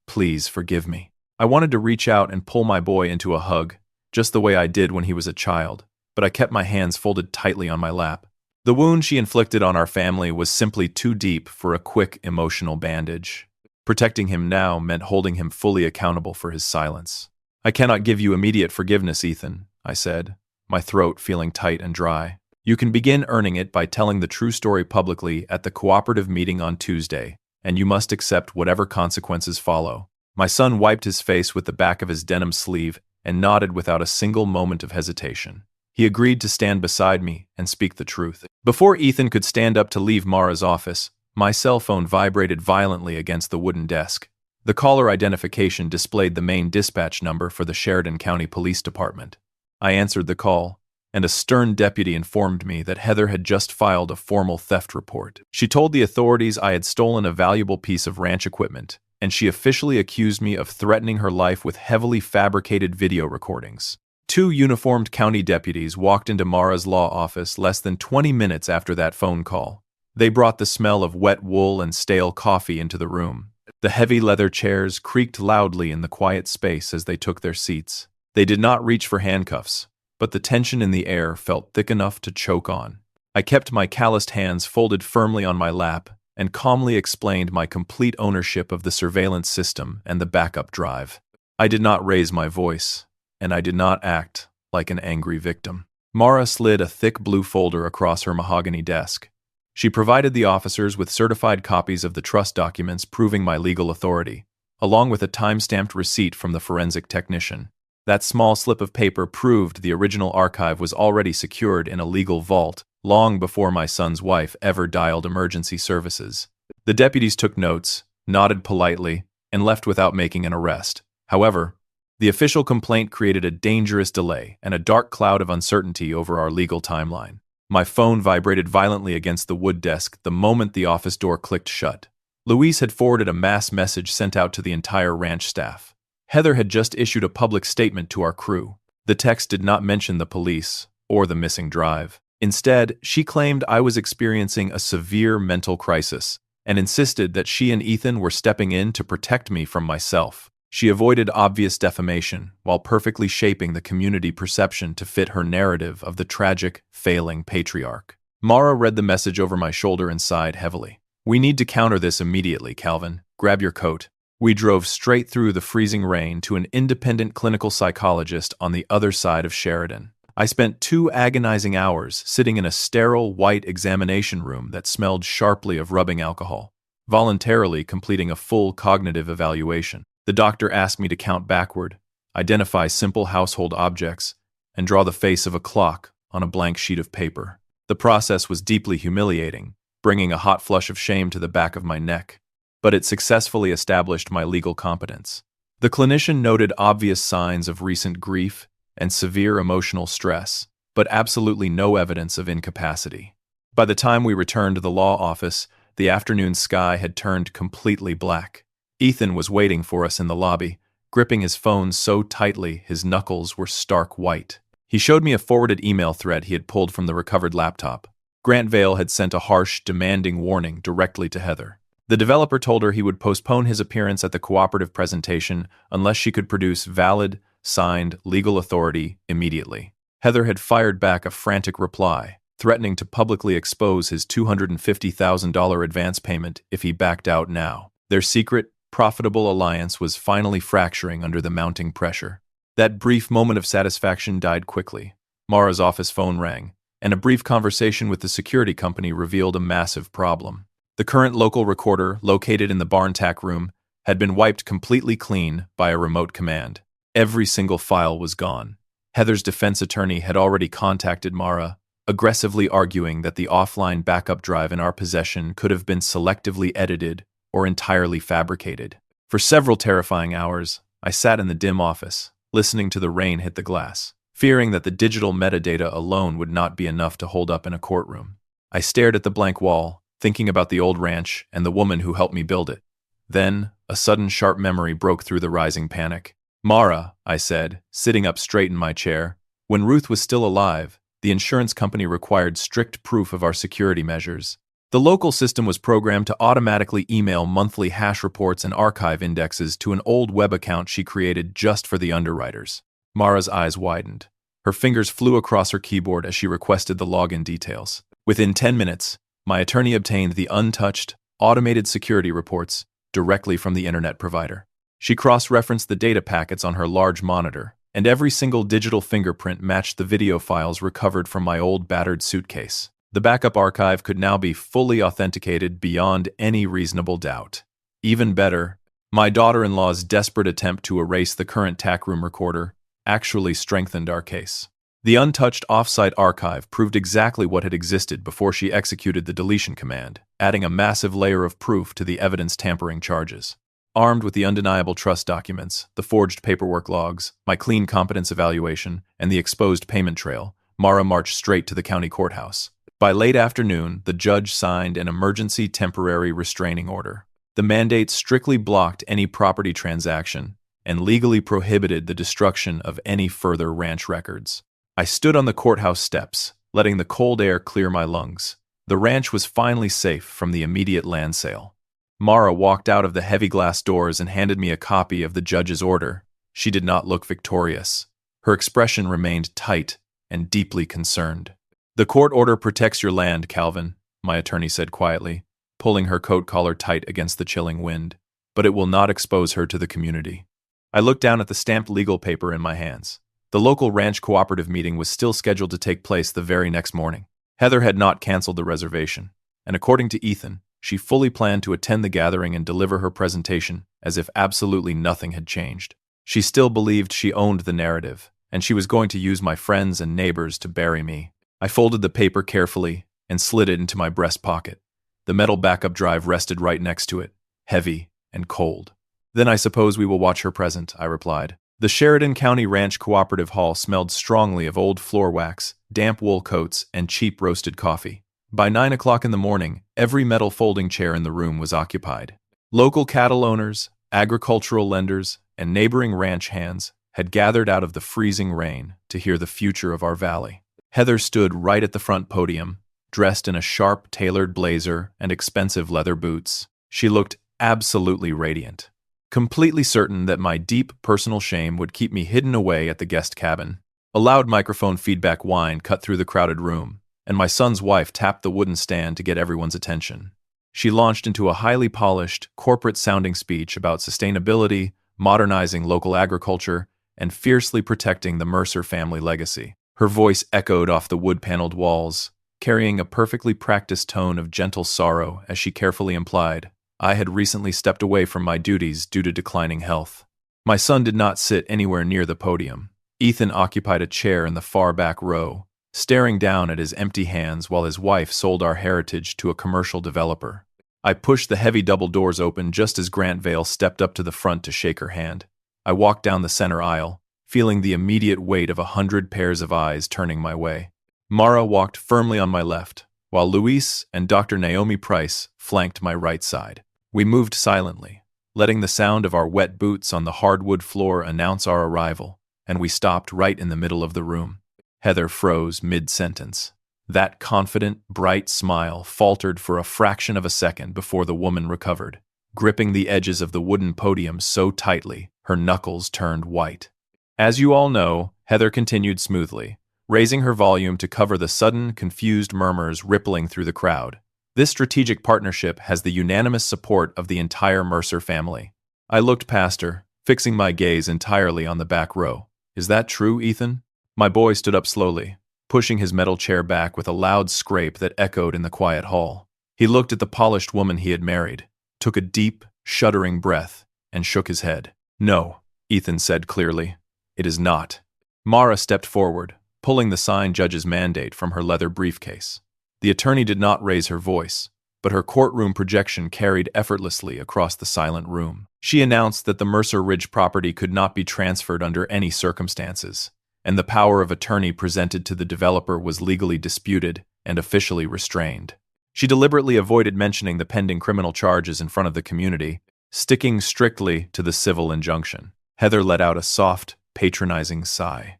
Please forgive me." I wanted to reach out and pull my boy into a hug, just the way I did when he was a child, but I kept my hands folded tightly on my lap. The wound she inflicted on our family was simply too deep for a quick emotional bandage. Protecting him now meant holding him fully accountable for his silence. "I cannot give you immediate forgiveness, Ethan," I said, my throat feeling tight and dry. "You can begin earning it by telling the true story publicly at the cooperative meeting on Tuesday, and you must accept whatever consequences follow." My son wiped his face with the back of his denim sleeve and nodded without a single moment of hesitation. He agreed to stand beside me and speak the truth. Before Ethan could stand up to leave Mara's office, my cell phone vibrated violently against the wooden desk. The caller identification displayed the main dispatch number for the Sheridan County Police Department. I answered the call, and a stern deputy informed me that Heather had just filed a formal theft report. She told the authorities I had stolen a valuable piece of ranch equipment, and she officially accused me of threatening her life with heavily fabricated video recordings. 2 uniformed county deputies walked into Mara's law office less than 20 minutes after that phone call. They brought the smell of wet wool and stale coffee into the room. The heavy leather chairs creaked loudly in the quiet space as they took their seats. They did not reach for handcuffs, but the tension in the air felt thick enough to choke on. I kept my calloused hands folded firmly on my lap and calmly explained my complete ownership of the surveillance system and the backup drive. I did not raise my voice, and I did not act like an angry victim. Mara slid a thick blue folder across her mahogany desk. She provided the officers with certified copies of the trust documents proving my legal authority, along with a time-stamped receipt from the forensic technician. That small slip of paper proved the original archive was already secured in a legal vault long before my son's wife ever dialed emergency services. The deputies took notes, nodded politely, and left without making an arrest. However, the official complaint created a dangerous delay and a dark cloud of uncertainty over our legal timeline. My phone vibrated violently against the wood desk the moment the office door clicked shut. Louise had forwarded a mass message sent out to the entire ranch staff. Heather had just issued a public statement to our crew. The text did not mention the police or the missing drive. Instead, she claimed I was experiencing a severe mental crisis and insisted that she and Ethan were stepping in to protect me from myself. She avoided obvious defamation while perfectly shaping the community perception to fit her narrative of the tragic, failing patriarch. Mara read the message over my shoulder and sighed heavily. "We need to counter this immediately, Calvin. Grab your coat." We drove straight through the freezing rain to an independent clinical psychologist on the other side of Sheridan. I spent 2 agonizing hours sitting in a sterile, white examination room that smelled sharply of rubbing alcohol, voluntarily completing a full cognitive evaluation. The doctor asked me to count backward, identify simple household objects, and draw the face of a clock on a blank sheet of paper. The process was deeply humiliating, bringing a hot flush of shame to the back of my neck, but it successfully established my legal competence. The clinician noted obvious signs of recent grief and severe emotional stress, but absolutely no evidence of incapacity. By the time we returned to the law office, The afternoon sky had turned completely black. Ethan was waiting for us in the lobby, gripping his phone so tightly his knuckles were stark white. He showed me a forwarded email thread he had pulled from the recovered laptop. Grant Vale had sent a harsh, demanding warning directly to Heather. The developer told her he would postpone his appearance at the cooperative presentation unless she could produce valid, signed, legal authority immediately. Heather had fired back a frantic reply, threatening to publicly expose his $250,000 advance payment if he backed out now. Their secret, profitable alliance was finally fracturing under the mounting pressure. That brief moment of satisfaction died quickly. Mara's office phone rang, and a brief conversation with the security company revealed a massive problem. The current local recorder, located in the barn tack room, had been wiped completely clean by a remote command. Every single file was gone. Heather's defense attorney had already contacted Mara, aggressively arguing that the offline backup drive in our possession could have been selectively edited or entirely fabricated. For several terrifying hours, I sat in the dim office, listening to the rain hit the glass, fearing that the digital metadata alone would not be enough to hold up in a courtroom. I stared at the blank wall, thinking about the old ranch and the woman who helped me build it. Then, a sudden sharp memory broke through the rising panic. "Mara," I said, sitting up straight in my chair, "when Ruth was still alive, the insurance company required strict proof of our security measures. The local system was programmed to automatically email monthly hash reports and archive indexes to an old web account she created just for the underwriters." Mara's eyes widened. Her fingers flew across her keyboard as she requested the login details. Within 10 minutes, my attorney obtained the untouched, automated security reports directly from the internet provider. She cross-referenced the data packets on her large monitor, and every single digital fingerprint matched the video files recovered from my old battered suitcase. The backup archive could now be fully authenticated beyond any reasonable doubt. Even better, my daughter-in-law's desperate attempt to erase the current tackroom recorder actually strengthened our case. The untouched off-site archive proved exactly what had existed before she executed the deletion command, adding a massive layer of proof to the evidence tampering charges. Armed with the undeniable trust documents, the forged paperwork logs, my clean competence evaluation, and the exposed payment trail, Mara marched straight to the county courthouse. By late afternoon, the judge signed an emergency temporary restraining order. The mandate strictly blocked any property transaction and legally prohibited the destruction of any further ranch records. I stood on the courthouse steps, letting the cold air clear my lungs. The ranch was finally safe from the immediate land sale. Mara walked out of the heavy glass doors and handed me a copy of the judge's order. She did not look victorious. Her expression remained tight and deeply concerned. "The court order protects your land, Calvin," my attorney said quietly, pulling her coat collar tight against the chilling wind, "but it will not expose her to the community." I looked down at the stamped legal paper in my hands. The local ranch cooperative meeting was still scheduled to take place the very next morning. Heather had not canceled the reservation, and according to Ethan, she fully planned to attend the gathering and deliver her presentation as if absolutely nothing had changed. She still believed she owned the narrative, and she was going to use my friends and neighbors to bury me. I folded the paper carefully and slid it into my breast pocket. The metal backup drive rested right next to it, heavy and cold. "Then I suppose we will watch her present," I replied. The Sheridan County Ranch Cooperative Hall smelled strongly of old floor wax, damp wool coats, and cheap roasted coffee. By 9 o'clock in the morning, every metal folding chair in the room was occupied. Local cattle owners, agricultural lenders, and neighboring ranch hands had gathered out of the freezing rain to hear the future of our valley. Heather stood right at the front podium, dressed in a sharp, tailored blazer and expensive leather boots. She looked absolutely radiant, completely certain that my deep personal shame would keep me hidden away at the guest cabin. A loud microphone feedback whine cut through the crowded room, and my son's wife tapped the wooden stand to get everyone's attention. She launched into a highly polished, corporate-sounding speech about sustainability, modernizing local agriculture, and fiercely protecting the Mercer family legacy. Her voice echoed off the wood-paneled walls, carrying a perfectly practiced tone of gentle sorrow as she carefully implied, I had recently stepped away from my duties due to declining health. My son did not sit anywhere near the podium. Ethan occupied a chair in the far back row, staring down at his empty hands while his wife sold our heritage to a commercial developer. I pushed the heavy double doors open just as Grant Vale stepped up to the front to shake her hand. I walked down the center aisle, feeling the immediate weight of 100 pairs of eyes turning my way. Mara walked firmly on my left, while Luis and Dr. Naomi Price flanked my right side. We moved silently, letting the sound of our wet boots on the hardwood floor announce our arrival, and we stopped right in the middle of the room. Heather froze mid-sentence. That confident, bright smile faltered for a fraction of a second before the woman recovered, gripping the edges of the wooden podium so tightly her knuckles turned white. As you all know, Heather continued smoothly, raising her volume to cover the sudden, confused murmurs rippling through the crowd. This strategic partnership has the unanimous support of the entire Mercer family. I looked past her, fixing my gaze entirely on the back row. Is that true, Ethan? My boy stood up slowly, pushing his metal chair back with a loud scrape that echoed in the quiet hall. He looked at the polished woman he had married, took a deep, shuddering breath, and shook his head. No, Ethan said clearly. It is not. Mara stepped forward, pulling the signed judge's mandate from her leather briefcase. The attorney did not raise her voice, but her courtroom projection carried effortlessly across the silent room. She announced that the Mercer Ridge property could not be transferred under any circumstances, and the power of attorney presented to the developer was legally disputed and officially restrained. She deliberately avoided mentioning the pending criminal charges in front of the community, sticking strictly to the civil injunction. Heather let out a soft, patronizing sigh.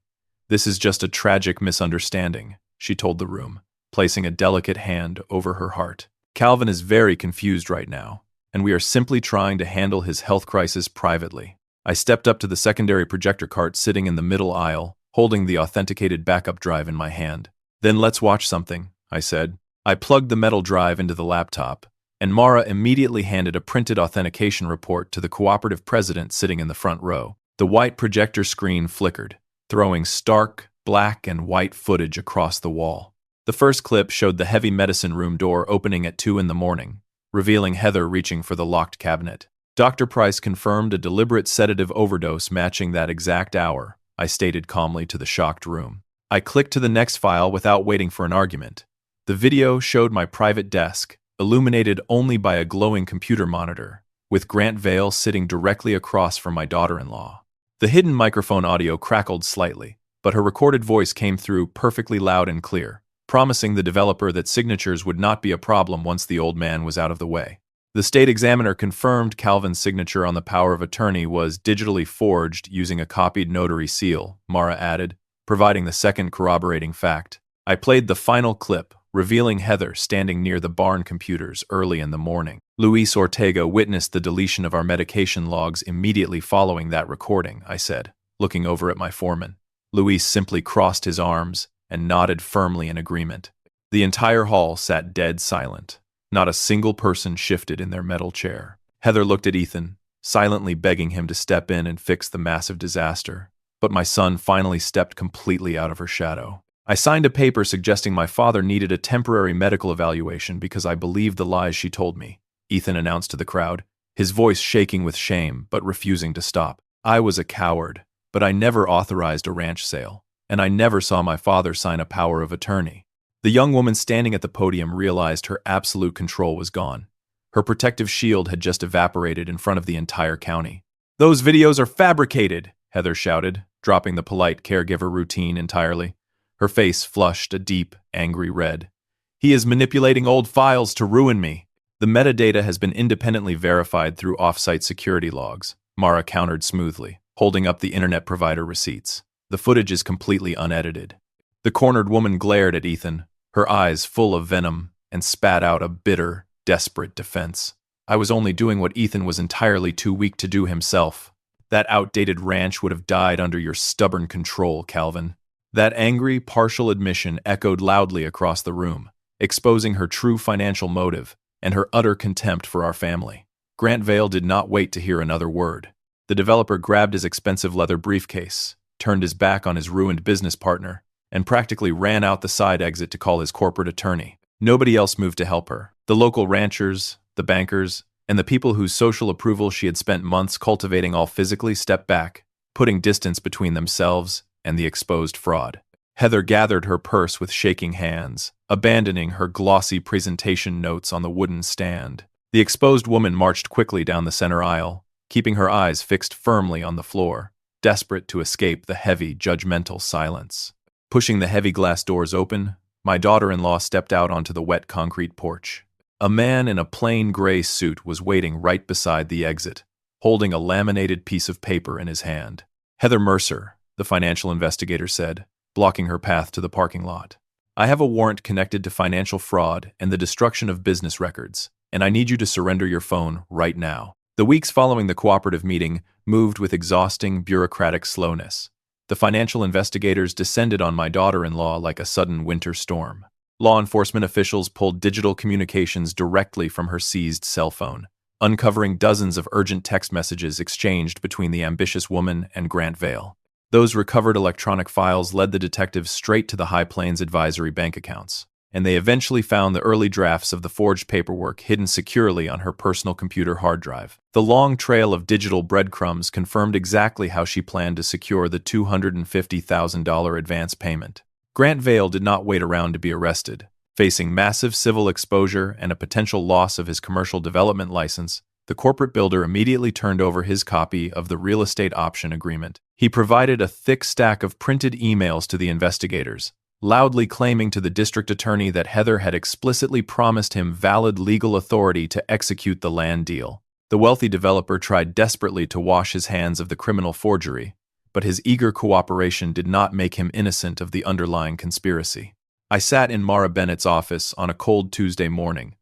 This is just a tragic misunderstanding, she told the room, placing a delicate hand over her heart. Calvin is very confused right now, and we are simply trying to handle his health crisis privately. I stepped up to the secondary projector cart sitting in the middle aisle, holding the authenticated backup drive in my hand. Then let's watch something, I said. I plugged the metal drive into the laptop, and Mara immediately handed a printed authentication report to the cooperative president sitting in the front row. The white projector screen flickered, throwing stark, black and white footage across the wall. The first clip showed the heavy medicine room door opening at 2 a.m, revealing Heather reaching for the locked cabinet. Dr. Price confirmed a deliberate sedative overdose matching that exact hour, I stated calmly to the shocked room. I clicked to the next file without waiting for an argument. The video showed my private desk, illuminated only by a glowing computer monitor, with Grant Vale sitting directly across from my daughter-in-law. The hidden microphone audio crackled slightly, but her recorded voice came through perfectly loud and clear, promising the developer that signatures would not be a problem once the old man was out of the way. The state examiner confirmed Calvin's signature on the power of attorney was digitally forged using a copied notary seal, Mara added, providing the second corroborating fact. I played the final clip, revealing Heather standing near the barn computers early in the morning. Luis Ortega witnessed the deletion of our medication logs immediately following that recording, I said, looking over at my foreman. Luis simply crossed his arms and nodded firmly in agreement. The entire hall sat dead silent. Not a single person shifted in their metal chair. Heather looked at Ethan, silently begging him to step in and fix the massive disaster. But my son finally stepped completely out of her shadow. I signed a paper suggesting my father needed a temporary medical evaluation because I believed the lies she told me, Ethan announced to the crowd, his voice shaking with shame but refusing to stop. I was a coward, but I never authorized a ranch sale, and I never saw my father sign a power of attorney. The young woman standing at the podium realized her absolute control was gone. Her protective shield had just evaporated in front of the entire county. "Those videos are fabricated," Heather shouted, dropping the polite caregiver routine entirely. Her face flushed a deep, angry red. "He is manipulating old files to ruin me." "The metadata has been independently verified through off-site security logs," Mara countered smoothly, holding up the internet provider receipts. "The footage is completely unedited." The cornered woman glared at Ethan, her eyes full of venom, and spat out a bitter, desperate defense. "I was only doing what Ethan was entirely too weak to do himself. That outdated ranch would have died under your stubborn control, Calvin." That angry, partial admission echoed loudly across the room, exposing her true financial motive and her utter contempt for our family. Grant Vale did not wait to hear another word. The developer grabbed his expensive leather briefcase, turned his back on his ruined business partner, and practically ran out the side exit to call his corporate attorney. Nobody else moved to help her. The local ranchers, the bankers, and the people whose social approval she had spent months cultivating all physically stepped back, putting distance between themselves and the exposed fraud. Heather gathered her purse with shaking hands, abandoning her glossy presentation notes on the wooden stand. The exposed woman marched quickly down the center aisle, keeping her eyes fixed firmly on the floor, desperate to escape the heavy, judgmental silence. Pushing the heavy glass doors open, My daughter-in-law stepped out onto the wet concrete porch. A man in a plain gray suit was waiting right beside the exit, holding a laminated piece of paper in his hand. "Heather Mercer," the financial investigator said, blocking her path to the parking lot. "I have a warrant connected to financial fraud and the destruction of business records, and I need you to surrender your phone right now." The weeks following the cooperative meeting moved with exhausting bureaucratic slowness. The financial investigators descended on my daughter-in-law like a sudden winter storm. Law enforcement officials pulled digital communications directly from her seized cell phone, uncovering dozens of urgent text messages exchanged between the ambitious woman and Grant Vale. Those recovered electronic files led the detectives straight to the High Plains Advisory bank accounts, and they eventually found the early drafts of the forged paperwork hidden securely on her personal computer hard drive. The long trail of digital breadcrumbs confirmed exactly how she planned to secure the $250,000 advance payment. Grant Vale did not wait around to be arrested. Facing massive civil exposure and a potential loss of his commercial development license, the corporate builder immediately turned over his copy of the real estate option agreement. He provided a thick stack of printed emails to the investigators, loudly claiming to the district attorney that Heather had explicitly promised him valid legal authority to execute the land deal. The wealthy developer tried desperately to wash his hands of the criminal forgery, but his eager cooperation did not make him innocent of the underlying conspiracy. I sat in Mara Bennett's office on a cold Tuesday morning,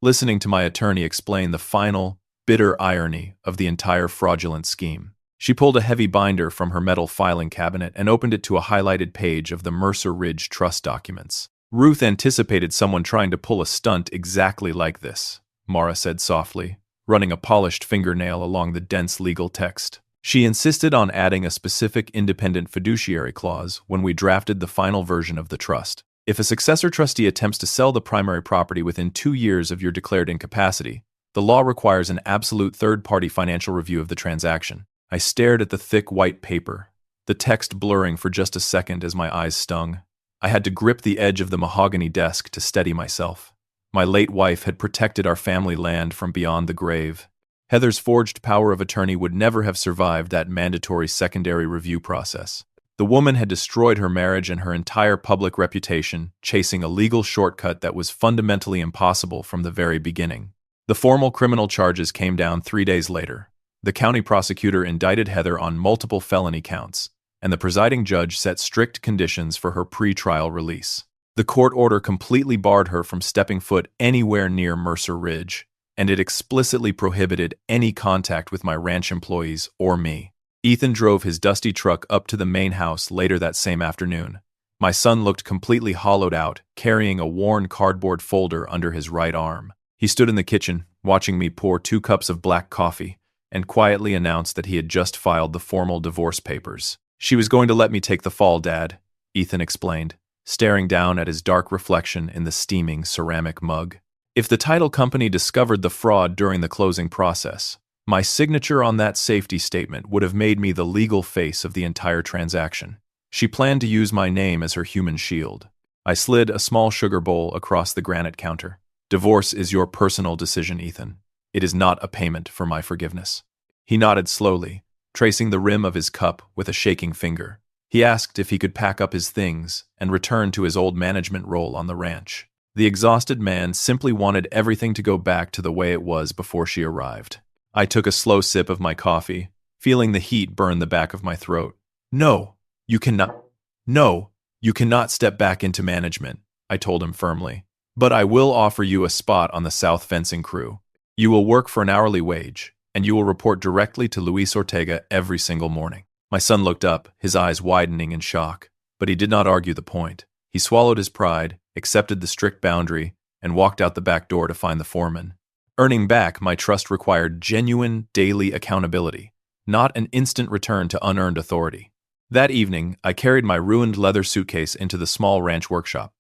listening to my attorney explain the final, bitter irony of the entire fraudulent scheme. She pulled a heavy binder from her metal filing cabinet and opened it to a highlighted page of the Mercer Ridge Trust documents. "Ruth anticipated someone trying to pull a stunt exactly like this," Mara said softly, running a polished fingernail along the dense legal text. "She insisted on adding a specific independent fiduciary clause when we drafted the final version of the trust. If a successor trustee attempts to sell the primary property within 2 years of your declared incapacity, the law requires an absolute third-party financial review of the transaction." I stared at the thick white paper, the text blurring for just a second as my eyes stung. I had to grip the edge of the mahogany desk to steady myself. My late wife had protected our family land from beyond the grave. Heather's forged power of attorney would never have survived that mandatory secondary review process. The woman had destroyed her marriage and her entire public reputation, chasing a legal shortcut that was fundamentally impossible from the very beginning. The formal criminal charges came down 3 days later. The county prosecutor indicted Heather on multiple felony counts, and the presiding judge set strict conditions for her pre-trial release. The court order completely barred her from stepping foot anywhere near Mercer Ridge, and it explicitly prohibited any contact with my ranch employees or me. Ethan drove his dusty truck up to the main house later that same afternoon. My son looked completely hollowed out, carrying a worn cardboard folder under his right arm. He stood in the kitchen, watching me pour 2 cups of black coffee, and quietly announced that he had just filed the formal divorce papers. "She was going to let me take the fall, Dad," Ethan explained, staring down at his dark reflection in the steaming ceramic mug. "If the title company discovered the fraud during the closing process, my signature on that safety statement would have made me the legal face of the entire transaction. She planned to use my name as her human shield." I slid a small sugar bowl across the granite counter. "Divorce is your personal decision, Ethan. It is not a payment for my forgiveness." He nodded slowly, tracing the rim of his cup with a shaking finger. He asked if he could pack up his things and return to his old management role on the ranch. The exhausted man simply wanted everything to go back to the way it was before she arrived. I took a slow sip of my coffee, feeling the heat burn the back of my throat. No, you cannot step back into management," I told him firmly. "But I will offer you a spot on the South fencing crew. You will work for an hourly wage, and you will report directly to Luis Ortega every single morning." My son looked up, his eyes widening in shock, but he did not argue the point. He swallowed his pride, accepted the strict boundary, and walked out the back door to find the foreman. Earning back my trust required genuine, daily accountability, not an instant return to unearned authority. That evening, I carried my ruined leather suitcase into the small ranch workshop.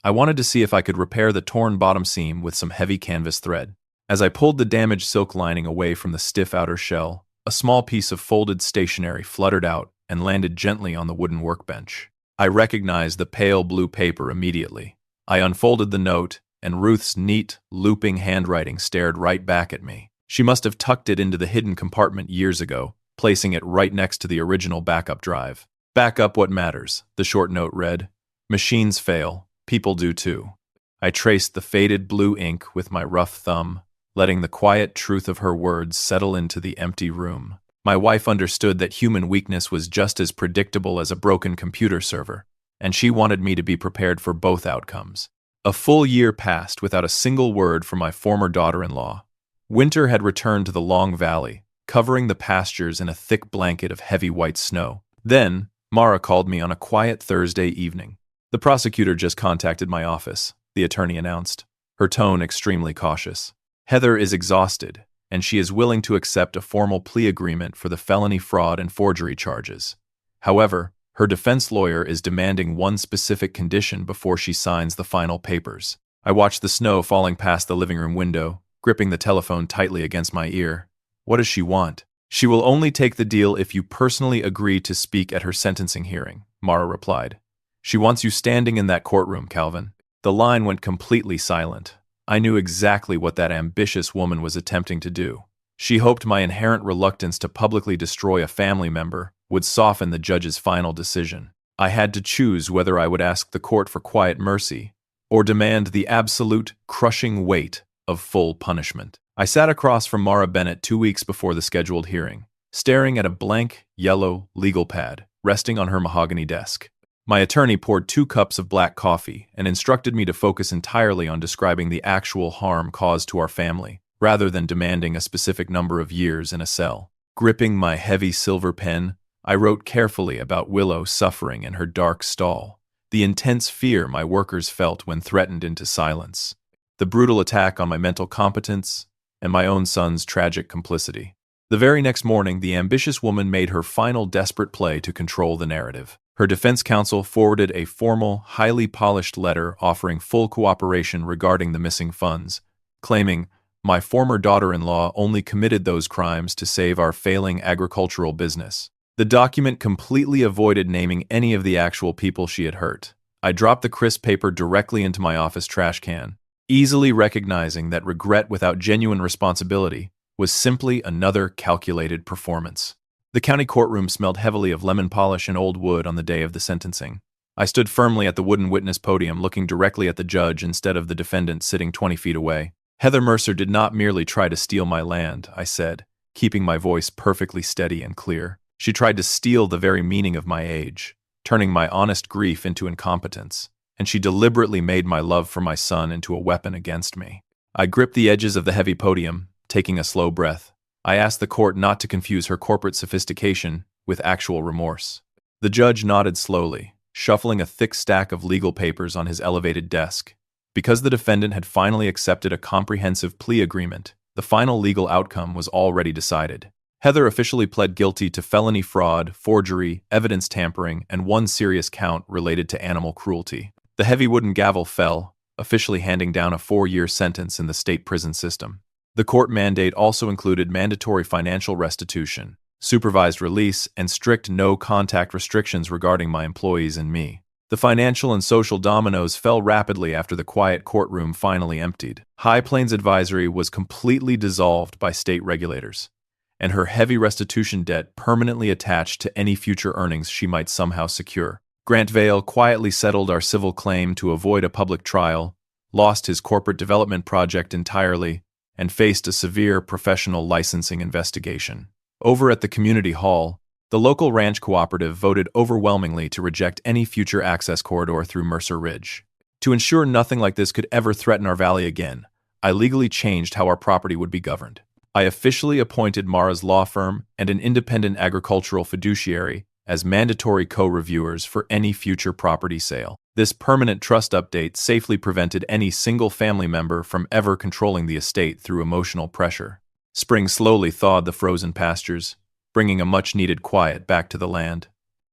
I wanted to see if I could repair the torn bottom seam with some heavy canvas thread. As I pulled the damaged silk lining away from the stiff outer shell, a small piece of folded stationery fluttered out and landed gently on the wooden workbench. I recognized the pale blue paper immediately. I unfolded the note, and Ruth's neat, looping handwriting stared right back at me. She must have tucked it into the hidden compartment years ago, placing it right next to the original backup drive. "Back up what matters," the short note read. "Machines fail. People do too. I traced the faded blue ink with my rough thumb, letting the quiet truth of her words settle into the empty room. My wife understood that human weakness was just as predictable as a broken computer server, and she wanted me to be prepared for both outcomes. A full year passed without a single word from my former daughter-in-law. Winter had returned to the Long Valley, covering the pastures in a thick blanket of heavy white snow. Then, Mara called me on a quiet Thursday evening. "The prosecutor just contacted my office," the attorney announced, her tone extremely cautious. "Heather is exhausted, and she is willing to accept a formal plea agreement for the felony fraud and forgery charges. However, her defense lawyer is demanding one specific condition before she signs the final papers." I watched the snow falling past the living room window, gripping the telephone tightly against my ear. "What does she want?" "She will only take the deal if you personally agree to speak at her sentencing hearing," Mara replied. "She wants you standing in that courtroom, Calvin." The line went completely silent. I knew exactly what that ambitious woman was attempting to do. She hoped my inherent reluctance to publicly destroy a family member would soften the judge's final decision. I had to choose whether I would ask the court for quiet mercy or demand the absolute, crushing weight of full punishment. I sat across from Mara Bennett 2 weeks before the scheduled hearing, staring at a blank, yellow legal pad resting on her mahogany desk. My attorney poured 2 cups of black coffee and instructed me to focus entirely on describing the actual harm caused to our family, rather than demanding a specific number of years in a cell. Gripping my heavy silver pen, I wrote carefully about Willow's suffering in her dark stall, the intense fear my workers felt when threatened into silence, the brutal attack on my mental competence, and my own son's tragic complicity. The very next morning, the ambitious woman made her final desperate play to control the narrative. Her defense counsel forwarded a formal, highly polished letter offering full cooperation regarding the missing funds, claiming, "My former daughter-in-law only committed those crimes to save our failing agricultural business." The document completely avoided naming any of the actual people she had hurt. I dropped the crisp paper directly into my office trash can, easily recognizing that regret without genuine responsibility was simply another calculated performance. The county courtroom smelled heavily of lemon polish and old wood on the day of the sentencing. I stood firmly at the wooden witness podium, looking directly at the judge instead of the defendant sitting 20 feet away. "Heather Mercer did not merely try to steal my land," I said, keeping my voice perfectly steady and clear. "She tried to steal the very meaning of my age, turning my honest grief into incompetence, and she deliberately made my love for my son into a weapon against me." I gripped the edges of the heavy podium, taking a slow breath. I asked the court not to confuse her corporate sophistication with actual remorse. The judge nodded slowly, shuffling a thick stack of legal papers on his elevated desk. Because the defendant had finally accepted a comprehensive plea agreement, the final legal outcome was already decided. Heather officially pled guilty to felony fraud, forgery, evidence tampering, and 1 serious count related to animal cruelty. The heavy wooden gavel fell, officially handing down a 4-year sentence in the state prison system. The court mandate also included mandatory financial restitution, supervised release, and strict no-contact restrictions regarding my employees and me. The financial and social dominoes fell rapidly after the quiet courtroom finally emptied. High Plains Advisory was completely dissolved by state regulators, and her heavy restitution debt permanently attached to any future earnings she might somehow secure. Grant Vale quietly settled our civil claim to avoid a public trial, lost his corporate development project entirely, and faced a severe professional licensing investigation. Over at the community hall, the local ranch cooperative voted overwhelmingly to reject any future access corridor through Mercer Ridge. To ensure nothing like this could ever threaten our valley again, I legally changed how our property would be governed. I officially appointed Mara's law firm and an independent agricultural fiduciary as mandatory co-reviewers for any future property sale. This permanent trust update safely prevented any single family member from ever controlling the estate through emotional pressure. Spring slowly thawed the frozen pastures, bringing a much-needed quiet back to the land.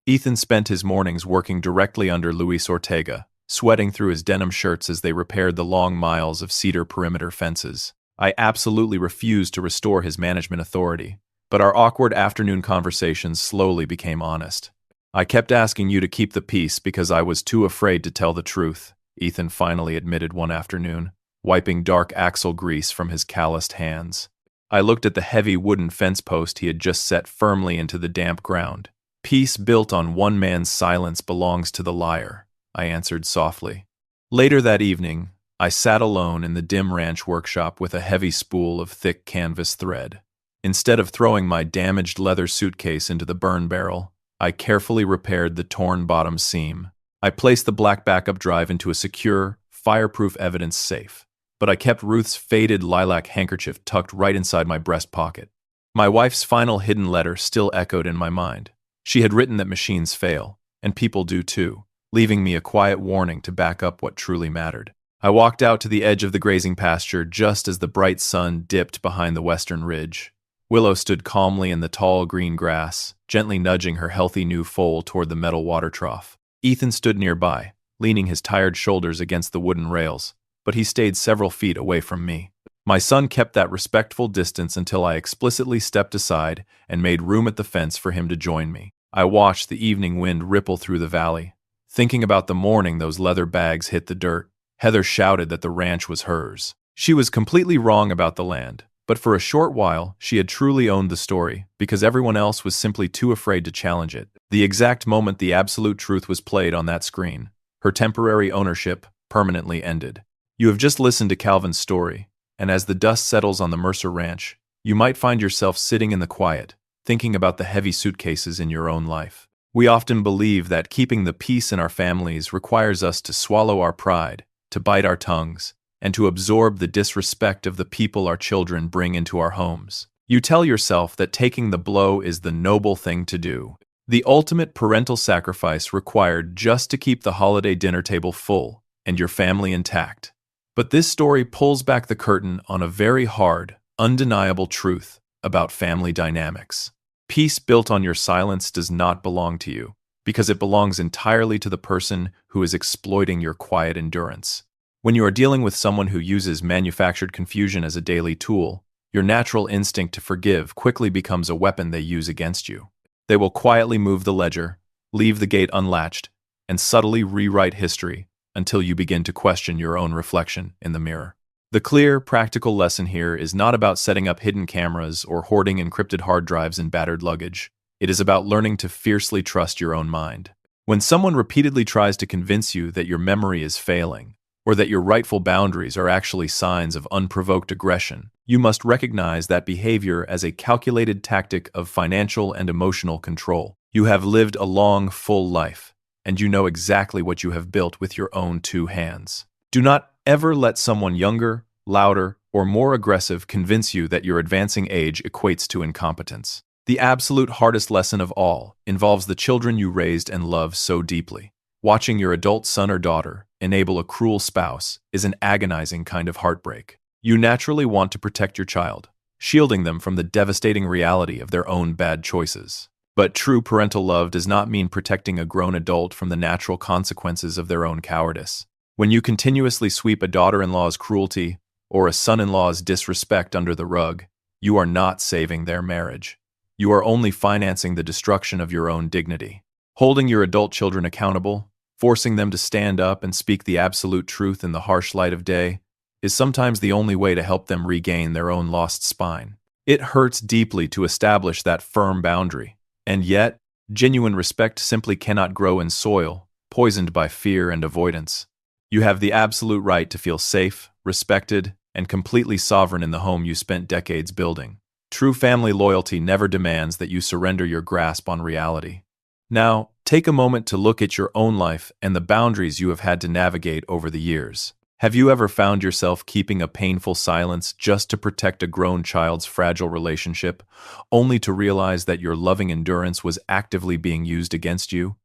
Ethan spent his mornings working directly under Luis Ortega, sweating through his denim shirts as they repaired the long miles of cedar perimeter fences. I absolutely refused to restore his management authority, but our awkward afternoon conversations slowly became honest. "I kept asking you to keep the peace because I was too afraid to tell the truth," Ethan finally admitted one afternoon, wiping dark axle grease from his calloused hands. I looked at the heavy wooden fence post he had just set firmly into the damp ground. "Peace built on one man's silence belongs to the liar," I answered softly. Later that evening, I sat alone in the dim ranch workshop with a heavy spool of thick canvas thread. Instead of throwing my damaged leather suitcase into the burn barrel, I carefully repaired the torn bottom seam. I placed the black backup drive into a secure, fireproof evidence safe, but I kept Ruth's faded lilac handkerchief tucked right inside my breast pocket. My wife's final hidden letter still echoed in my mind. She had written that machines fail, and people do too, leaving me a quiet warning to back up what truly mattered. I walked out to the edge of the grazing pasture just as the bright sun dipped behind the western ridge. Willow stood calmly in the tall green grass, gently nudging her healthy new foal toward the metal water trough. Ethan stood nearby, leaning his tired shoulders against the wooden rails, but he stayed several feet away from me. My son kept that respectful distance until I explicitly stepped aside and made room at the fence for him to join me. I watched the evening wind ripple through the valley. Thinking about the morning those leather bags hit the dirt, Heather shouted that the ranch was hers. She was completely wrong about the land, but for a short while she had truly owned the story because everyone else was simply too afraid to challenge it. The exact moment the absolute truth was played on that screen, her temporary ownership permanently ended. You have just listened to Calvin's story, and as the dust settles on the Mercer Ranch, you might find yourself sitting in the quiet, thinking about the heavy suitcases in your own life. We often believe that keeping the peace in our families requires us to swallow our pride, to bite our tongues, and to absorb the disrespect of the people our children bring into our homes. You tell yourself that taking the blow is the noble thing to do, the ultimate parental sacrifice required just to keep the holiday dinner table full and your family intact. But this story pulls back the curtain on a very hard, undeniable truth about family dynamics. Peace built on your silence does not belong to you, because it belongs entirely to the person who is exploiting your quiet endurance. When you are dealing with someone who uses manufactured confusion as a daily tool, your natural instinct to forgive quickly becomes a weapon they use against you. They will quietly move the ledger, leave the gate unlatched, and subtly rewrite history until you begin to question your own reflection in the mirror. The clear, practical lesson here is not about setting up hidden cameras or hoarding encrypted hard drives in battered luggage. It is about learning to fiercely trust your own mind. When someone repeatedly tries to convince you that your memory is failing, or that your rightful boundaries are actually signs of unprovoked aggression, you must recognize that behavior as a calculated tactic of financial and emotional control. You have lived a long, full life, and you know exactly what you have built with your own two hands. Do not ever let someone younger, louder, or more aggressive convince you that your advancing age equates to incompetence. The absolute hardest lesson of all involves the children you raised and love so deeply. Watching your adult son or daughter enable a cruel spouse is an agonizing kind of heartbreak. You naturally want to protect your child, shielding them from the devastating reality of their own bad choices. But true parental love does not mean protecting a grown adult from the natural consequences of their own cowardice. When you continuously sweep a daughter-in-law's cruelty or a son-in-law's disrespect under the rug, you are not saving their marriage. You are only financing the destruction of your own dignity. Holding your adult children accountable, forcing them to stand up and speak the absolute truth in the harsh light of day, is sometimes the only way to help them regain their own lost spine. It hurts deeply to establish that firm boundary, and yet, genuine respect simply cannot grow in soil poisoned by fear and avoidance. You have the absolute right to feel safe, respected, and completely sovereign in the home you spent decades building. True family loyalty never demands that you surrender your grasp on reality. Now, take a moment to look at your own life and the boundaries you have had to navigate over the years. Have you ever found yourself keeping a painful silence just to protect a grown child's fragile relationship, only to realize that your loving endurance was actively being used against you?